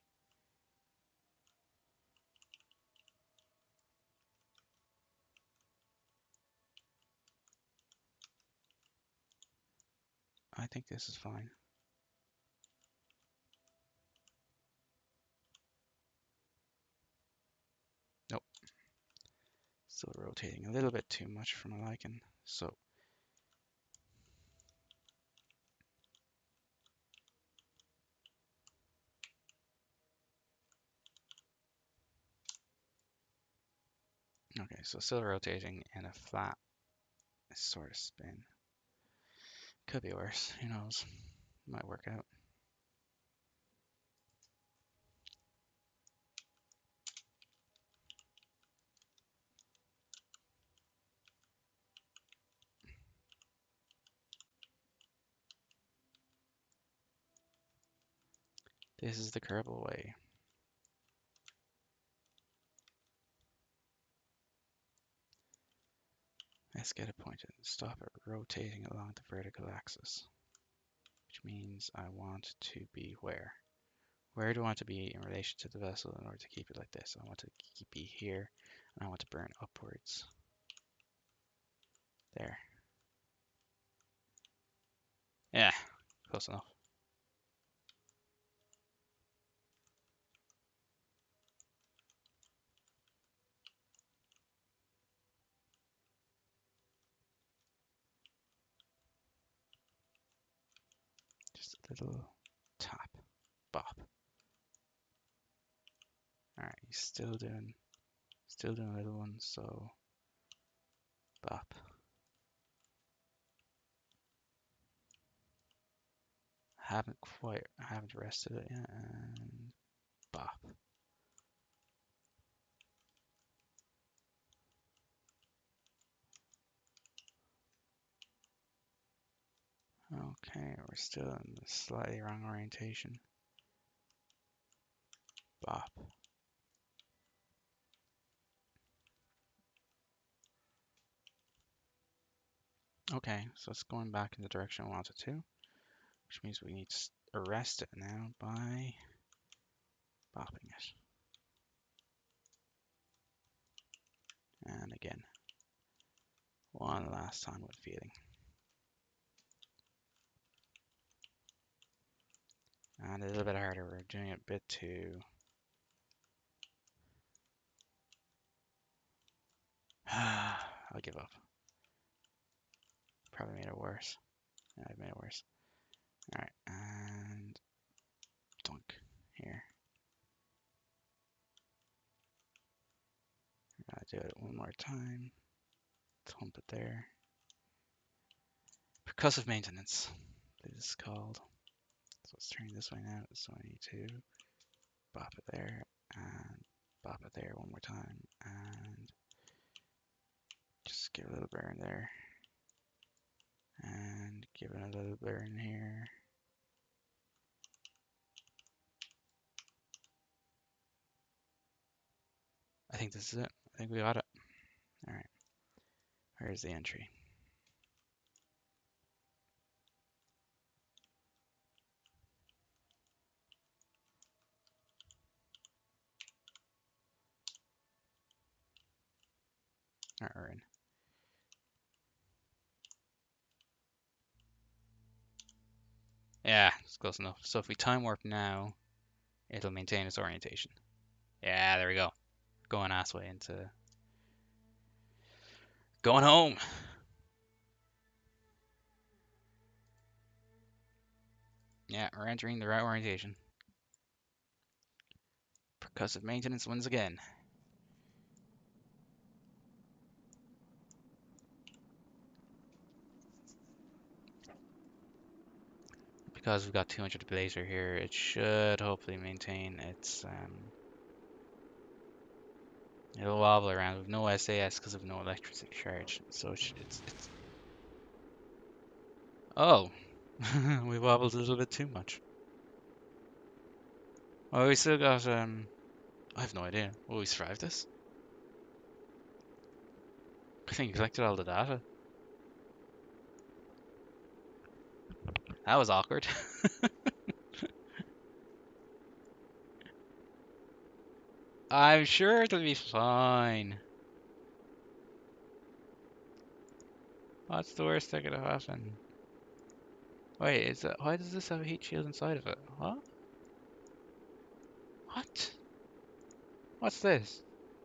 Speaker 1: I think this is fine. Nope. Still rotating a little bit too much for my liking. So okay, so still rotating in a flat sort of spin. Could be worse. Who knows? Might work out. This is the Kerbal way. Let's get it pointed. Stop it rotating along the vertical axis. Which means I want to be where? Where do I want to be in relation to the vessel in order to keep it like this? I want to be here, and I want to burn upwards. There. Yeah, close enough. Just a little tap, bop. All right, he's still doing a little one, so bop. I haven't rested it yet, and bop. Okay, we're still in the slightly wrong orientation. Bop. Okay, so it's going back in the direction I wanted to, which means we need to arrest it now by bopping it. And again, one last time with feeling. And a little bit harder, we're doing it a bit too... I'll give up. Probably made it worse. Yeah, I've made it worse. Alright, and dunk here. Gotta do it one more time. Thump it there. Percussive maintenance, this is called. So let's turn this way now. So I need to bop it there and bop it there one more time and Just give it a little burn there. And give it a little burn here. I think this is it. I think we got it. Alright. Where's the entry? Alright, we're in. Yeah, it's close enough. So if we time warp now, it'll maintain its orientation. Yeah, there we go. Going assway into going home. Yeah, we're entering the right orientation. Percussive maintenance wins again. Because we've got 200 blazer here, it should hopefully maintain its it'll wobble around with no SAS because of no electricity charge. So it's oh, we wobbled a little bit too much. Oh, we still got I have no idea. Will we survive this? I think we collected all the data. That was awkward. I'm sure it'll be fine. What's the worst that could happen? Wait, is that why does this have a heat shield inside of it? What? What? What's this?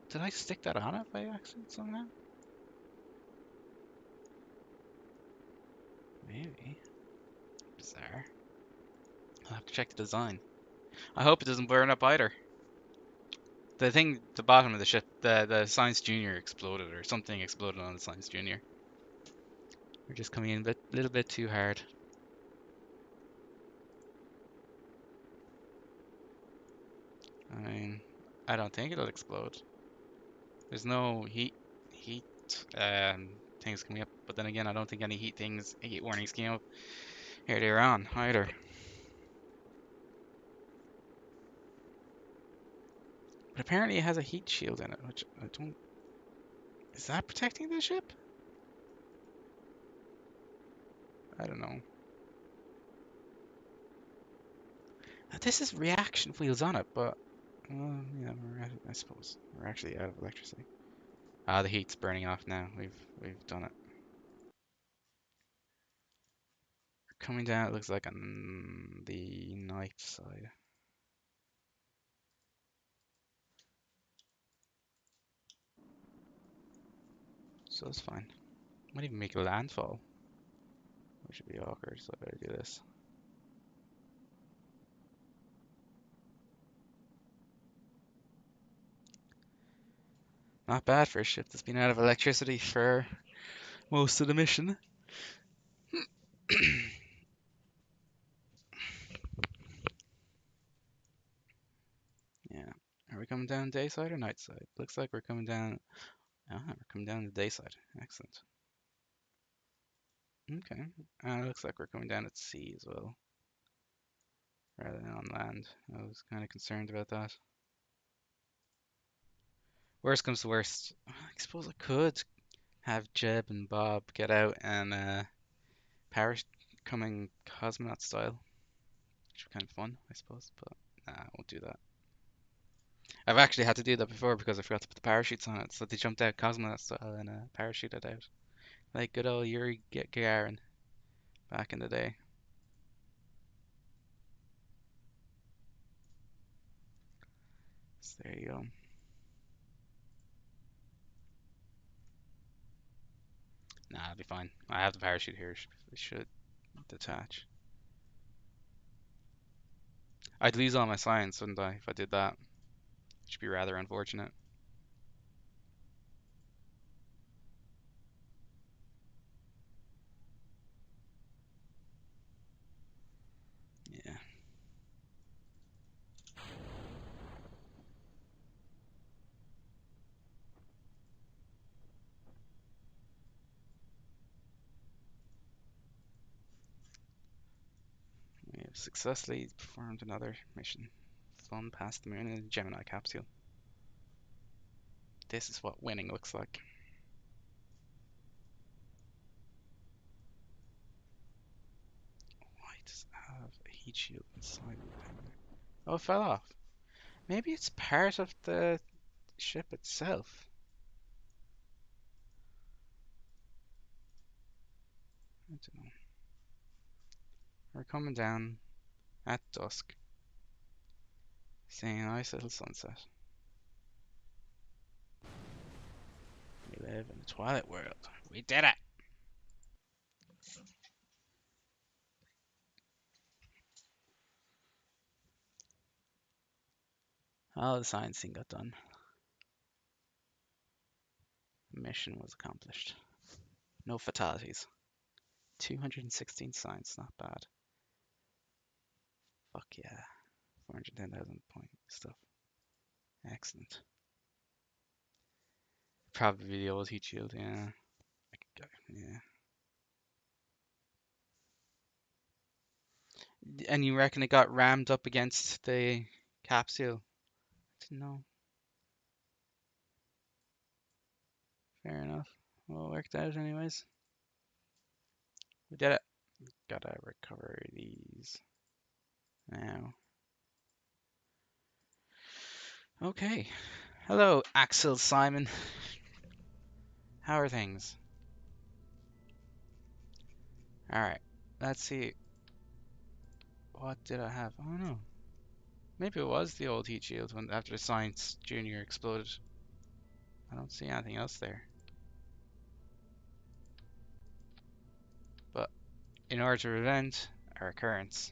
Speaker 1: Did I stick that on it by accident somehow? Maybe. Bizarre. I'll have to check the design. I hope it doesn't burn up either. The thing, the bottom of the ship, the Science Junior exploded, or something exploded on the Science Junior. We're just coming in a little bit too hard. I mean, I don't think it'll explode. There's no heat things coming up, but then again, I don't think any heat warnings came up earlier on either. But apparently it has a heat shield in it, which I don't. Is that protecting the ship? I don't know. Now, this is reaction wheels on it, but yeah, I suppose we're actually out of electricity. Ah, the heat's burning off now. We've done it. We're coming down. It looks like on the night side. So it's fine. Might even make a landfall, which would be awkward. So I better do this. Not bad for a ship that's been out of electricity for most of the mission. Yeah. Are we coming down day side or night side? Looks like we're coming down. Ah, we're coming down the day side. Excellent. Okay. Looks like we're coming down at sea as well, rather than on land. I was kind of concerned about that. Worst comes to worst, I suppose I could have Jeb and Bob get out and Parish coming cosmonaut style, which would be kind of fun, I suppose. But nah, I won't do that. I've actually had to do that before because I forgot to put the parachutes on it, so they jumped out cosmonaut style and parachuted out, like good old Yuri Gagarin back in the day. So there you go. Nah, it'll be fine. I have the parachute here. It should detach. I'd lose all my science, wouldn't I, if I did that? Which would be rather unfortunate. Yeah. Successfully performed another mission. Flown past the moon in a Gemini capsule. This is what winning looks like. Why does it have a heat shield inside the thing? Oh, it fell off. Maybe it's part of the ship itself. I don't know. We're coming down at dusk, seeing a nice little sunset. We live in the Twilight world. We did it! Oh, the science thing got done. The mission was accomplished. No fatalities. 216 science, not bad. Fuck yeah. 410,000 point stuff. Excellent. Probably the old heat shield, yeah. Yeah. And you reckon it got rammed up against the capsule? Didn't know. Fair enough. Well, it worked out anyways. We did it. Gotta recover these now. Okay. Hello, Axel Simon. How are things? Alright. Let's see. What did I have? Oh no. Maybe it was the old heat shield when after Science Junior exploded. I don't see anything else there. But in order to prevent our occurrence,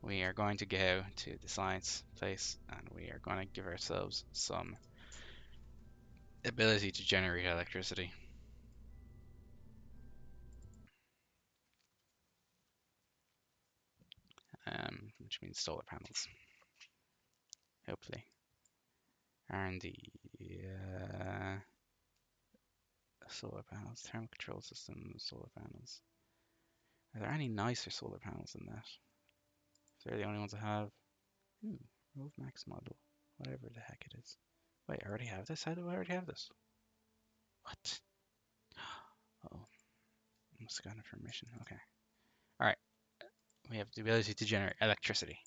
Speaker 1: we are going to go to the science place and we are going to give ourselves some ability to generate electricity. Which means solar panels. Hopefully. R&D. Solar panels, thermal control systems, solar panels. Are there any nicer solar panels than that? If they're the only ones I have. Ooh, Rove Max model. Whatever the heck it is. Wait, I already have this? How do I already have this? What? Oh, I'm scanning for mission. Okay. Alright. We have the ability to generate electricity.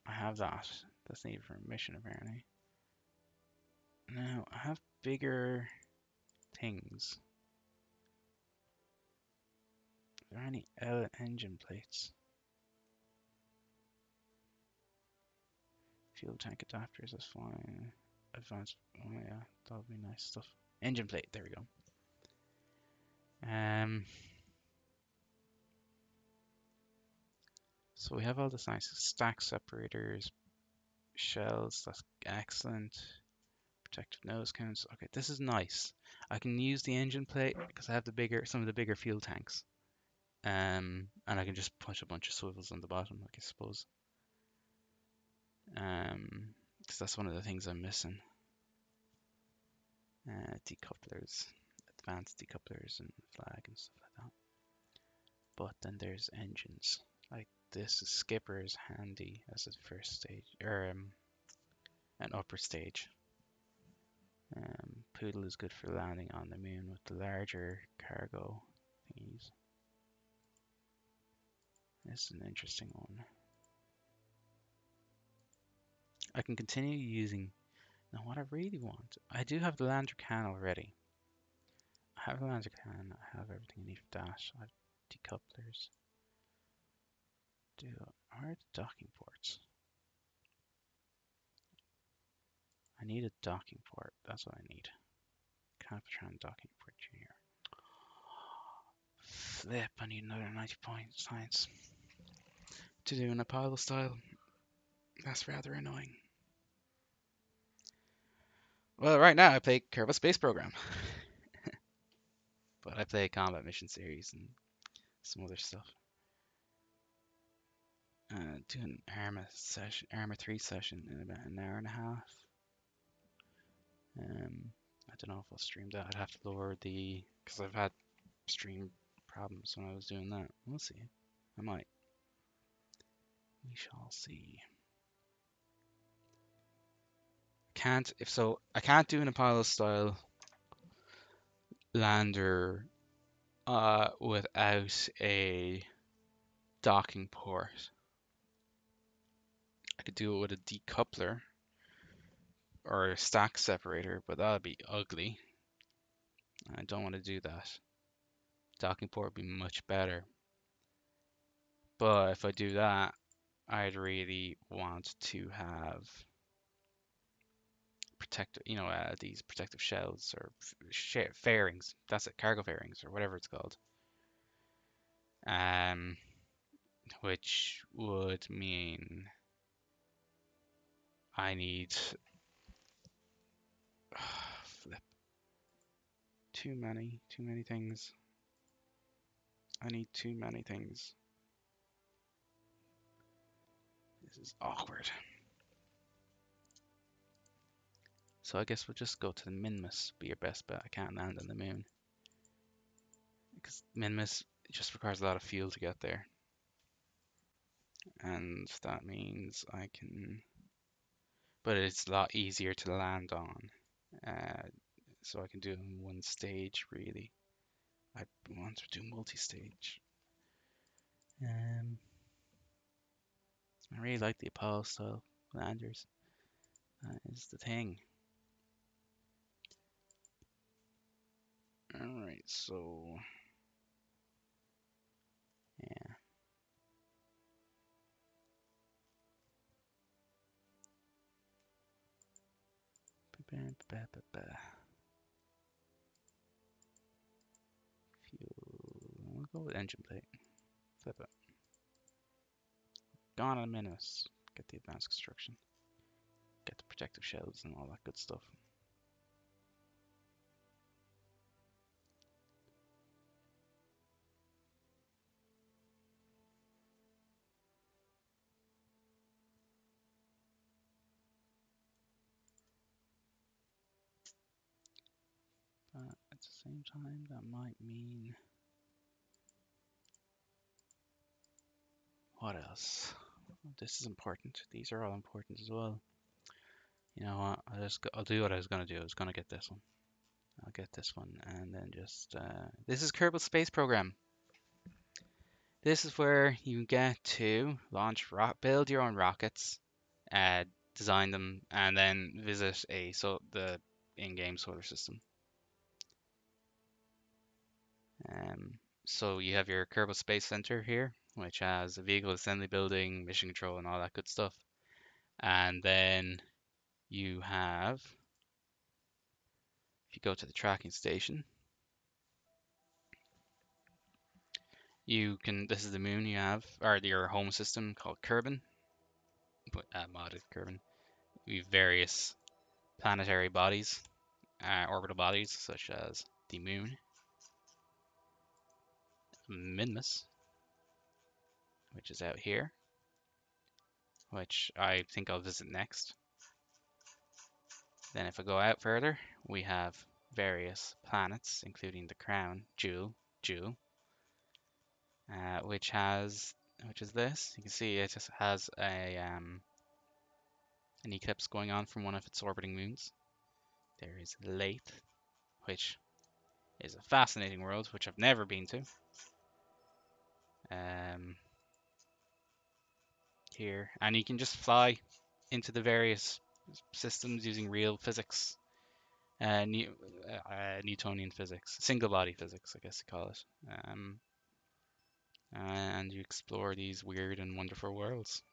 Speaker 1: I have that. That's needed for a mission, apparently. Now, I have bigger things. Are there any engine plates? Fuel tank adapters, that's fine. Advanced, oh yeah, that would be nice stuff. Engine plate, there we go. So we have all this nice stack separators, shells, that's excellent. Protective nose counts. Okay, this is nice. I can use the engine plate because I have some of the bigger fuel tanks. And I can just push a bunch of swivels on the bottom, like I suppose. Because that's one of the things I'm missing. Decouplers, advanced decouplers and flag and stuff like that. But then there's engines. Like this skipper is handy as a first stage, or an upper stage. Poodle is good for landing on the moon with the larger cargo thingies. This is an interesting one. I can continue using. Now, what I really want, I do have the lander can already. I have the lander can. I have everything I need for that. I have decouplers. Where are the docking ports? I need a docking port. That's what I need. Captron docking port junior. Flip, I need another 90 point science to do in a Apollo style. That's rather annoying. Well, right now I play Kerbal Space Program. But I play Combat Mission Series and some other stuff. Do an Arma 3 session in about an hour and a half. I don't know if I'll stream that. I'd have to lower because I've had stream problems when I was doing that. We'll see. I might. We shall see. Can't if so. I can't do an Apollo style lander without a docking port. I could do it with a decoupler or a stack separator, but that would be ugly. I don't want to do that. Docking port would be much better. But if I do that, I'd really want to have protective, these protective shells or fairings. That's it, cargo fairings or whatever it's called. Um, which would mean I need flip too many things. I need too many things. This is awkward. So I guess we'll just go to the Minmus, be your best bet. I can't land on the moon. Because Minmus just requires a lot of fuel to get there. And that means I can... But it's a lot easier to land on. Uh, so I can do it in one stage, really. I want to do multi-stage. I really like the Apollo style landers. That is the thing. Alright, so... Yeah. Fuel. We'll go with engine plate. Flip it. Gone on a minus. Get the advanced construction. Get the protective shells and all that good stuff. But at the same time, that might mean... What else? This is important. These are all important as well. You know what? I'll do what I was gonna do. I was gonna get this one. I'll get this one and then just this is Kerbal Space Program. This is where you get to build your own rockets, uh, design them, and then visit the in-game solar system. So you have your Kerbal Space Center here, which has a vehicle assembly building, mission control, and all that good stuff. And then you have, if you go to the tracking station, this is the moon you have, or your home system called Kerbin, modded Kerbin. We have various planetary bodies, orbital bodies, such as the moon, Minmus, which is out here, which I think I'll visit next. Then if I go out further, we have various planets, including the crown, Jewel, which is this. You can see it just has an eclipse going on from one of its orbiting moons. There is Lathe, which is a fascinating world, which I've never been to. Here, and you can just fly into the various systems using real physics, Newtonian physics, single body physics, I guess you call it. And you explore these weird and wonderful worlds,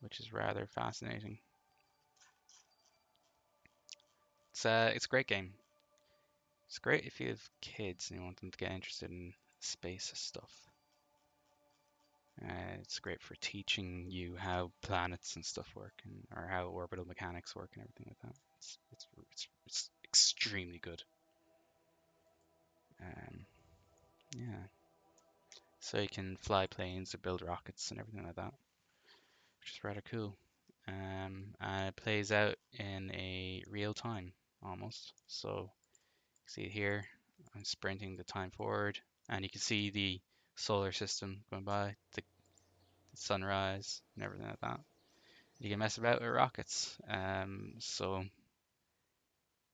Speaker 1: which is rather fascinating. It's a great game. It's great if you have kids and you want them to get interested in space stuff. It's great for teaching you how planets and stuff work, or how orbital mechanics work and everything like that. It's extremely good. Yeah. So you can fly planes or build rockets and everything like that, which is rather cool. And it plays out in a real time almost. So you see it here. I'm sprinting the time forward, and you can see the solar system going by, the sunrise, and everything like that. You can mess about with rockets. So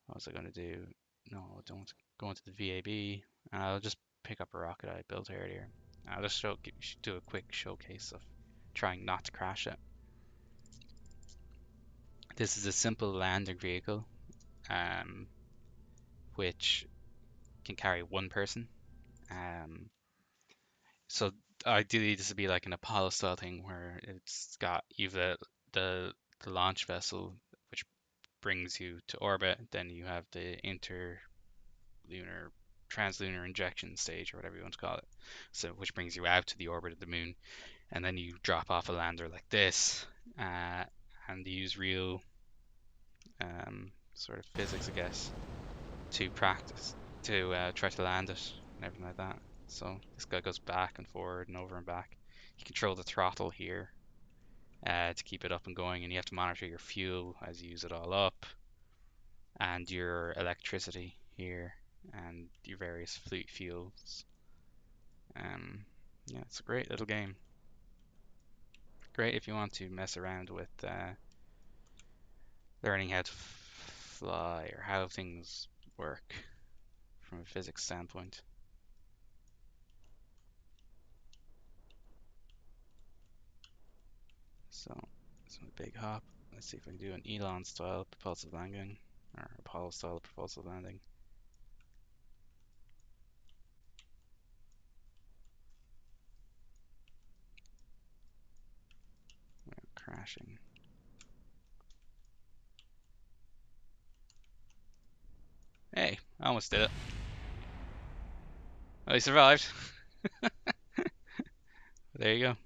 Speaker 1: what was I going to do? No, I don't go into the VAB. I'll just pick up a rocket I built earlier. I'll just do a quick showcase of trying not to crash it. This is a simple landing vehicle, um, which can carry one person. Um, so ideally, this would be like an Apollo style thing where it's got you've the the launch vessel which brings you to orbit, then you have the interlunar translunar injection stage or whatever you want to call it, so which brings you out to the orbit of the moon, and then you drop off a lander like this, uh, and use real sort of physics, I guess, to practice to try to land it and everything like that. So this guy goes back and forward and over and back. You control the throttle here to keep it up and going, and you have to monitor your fuel as you use it all up, and your electricity here, and your various fleet fuels. Yeah, it's a great little game. Great if you want to mess around with learning how to fly or how things work from a physics standpoint. So, a big hop. Let's see if we can do an Elon style propulsive landing or Apollo style propulsive landing. Crashing. Hey, I almost did it. I survived. There you go.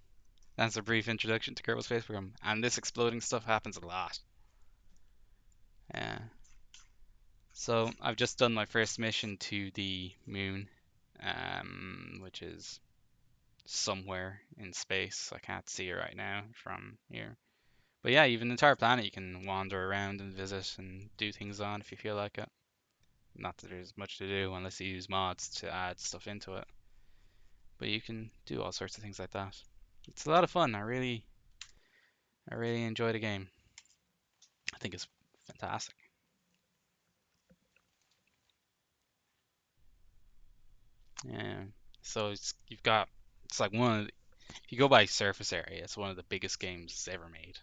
Speaker 1: That's a brief introduction to Kerbal Space Program. And this exploding stuff happens a lot. Yeah. So I've just done my first mission to the moon, which is somewhere in space. I can't see it right now from here. But yeah, even the entire planet you can wander around and visit and do things on if you feel like it. Not that there's much to do unless you use mods to add stuff into it. But you can do all sorts of things like that. It's a lot of fun. I really enjoy the game. I think it's fantastic. Yeah. So it's like if you go by surface area, it's one of the biggest games ever made.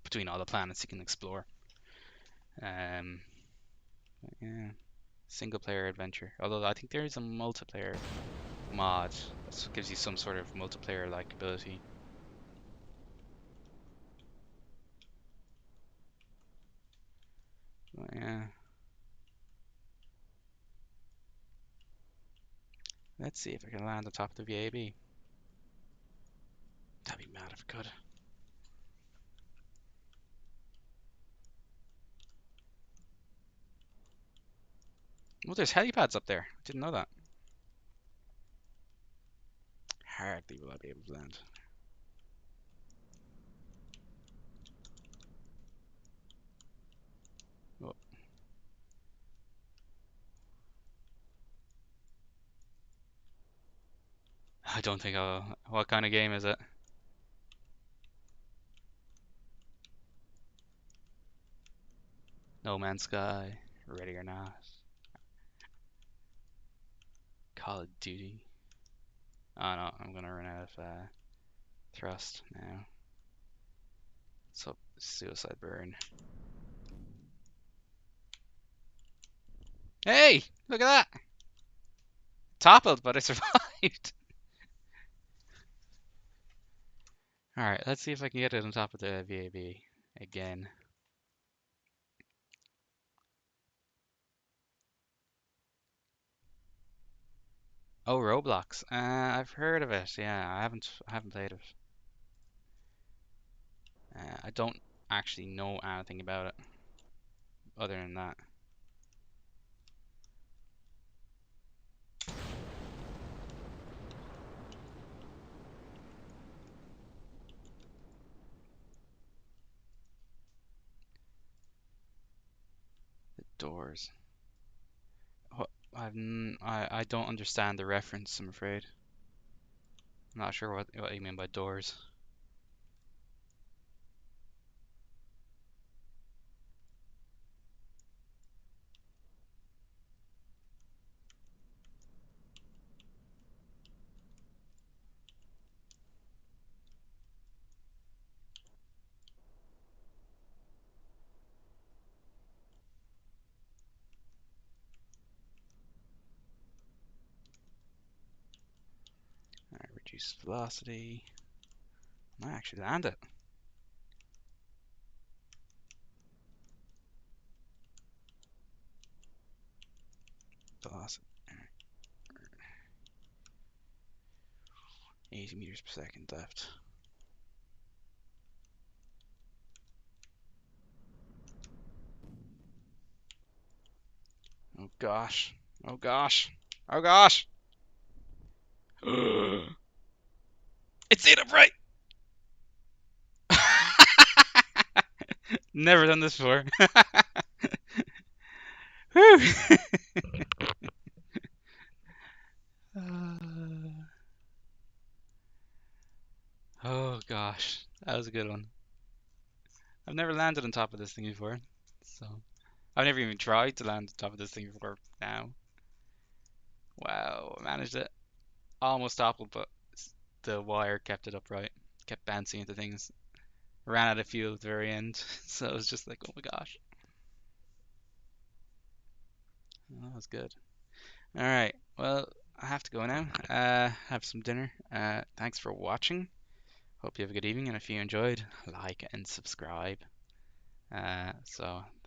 Speaker 1: Between all the planets you can explore. Um, yeah, single player adventure. Although I think there is a multiplayer mod that gives you some sort of multiplayer like ability. But yeah. Let's see if I can land on top of the VAB. That'd be mad if I could. Well, there's helipads up there. Didn't know that. Hardly will I be able to land. Oh, I don't think I'll. What kind of game is it? No Man's Sky, Ready or Not, Call of Duty. Oh no, I'm gonna run out of thrust now. So suicide burn. Hey, look at that! Toppled, but I survived. All right, let's see if I can get it on top of the VAB again. Oh, Roblox. I've heard of it. Yeah, I haven't played it. I don't actually know anything about it other than that. The doors. I don't understand the reference, I'm afraid. I'm not sure what you mean by doors. Alright, reduce velocity. I actually land it. Velocity. 80 meters per second left. Oh gosh. Oh gosh. Oh gosh. It's stayed upright. Never done this before. Whew. Oh gosh, that was a good one. I've never landed on top of this thing before, so I've never even tried to land on top of this thing before now. Wow, I managed it. Almost toppled, but the wire kept it upright. Kept bouncing into things. Ran out of fuel at the very end, so it was just like, oh my gosh, that was good. All right, well, I have to go now. Have some dinner. Thanks for watching. Hope you have a good evening, and if you enjoyed, like and subscribe. So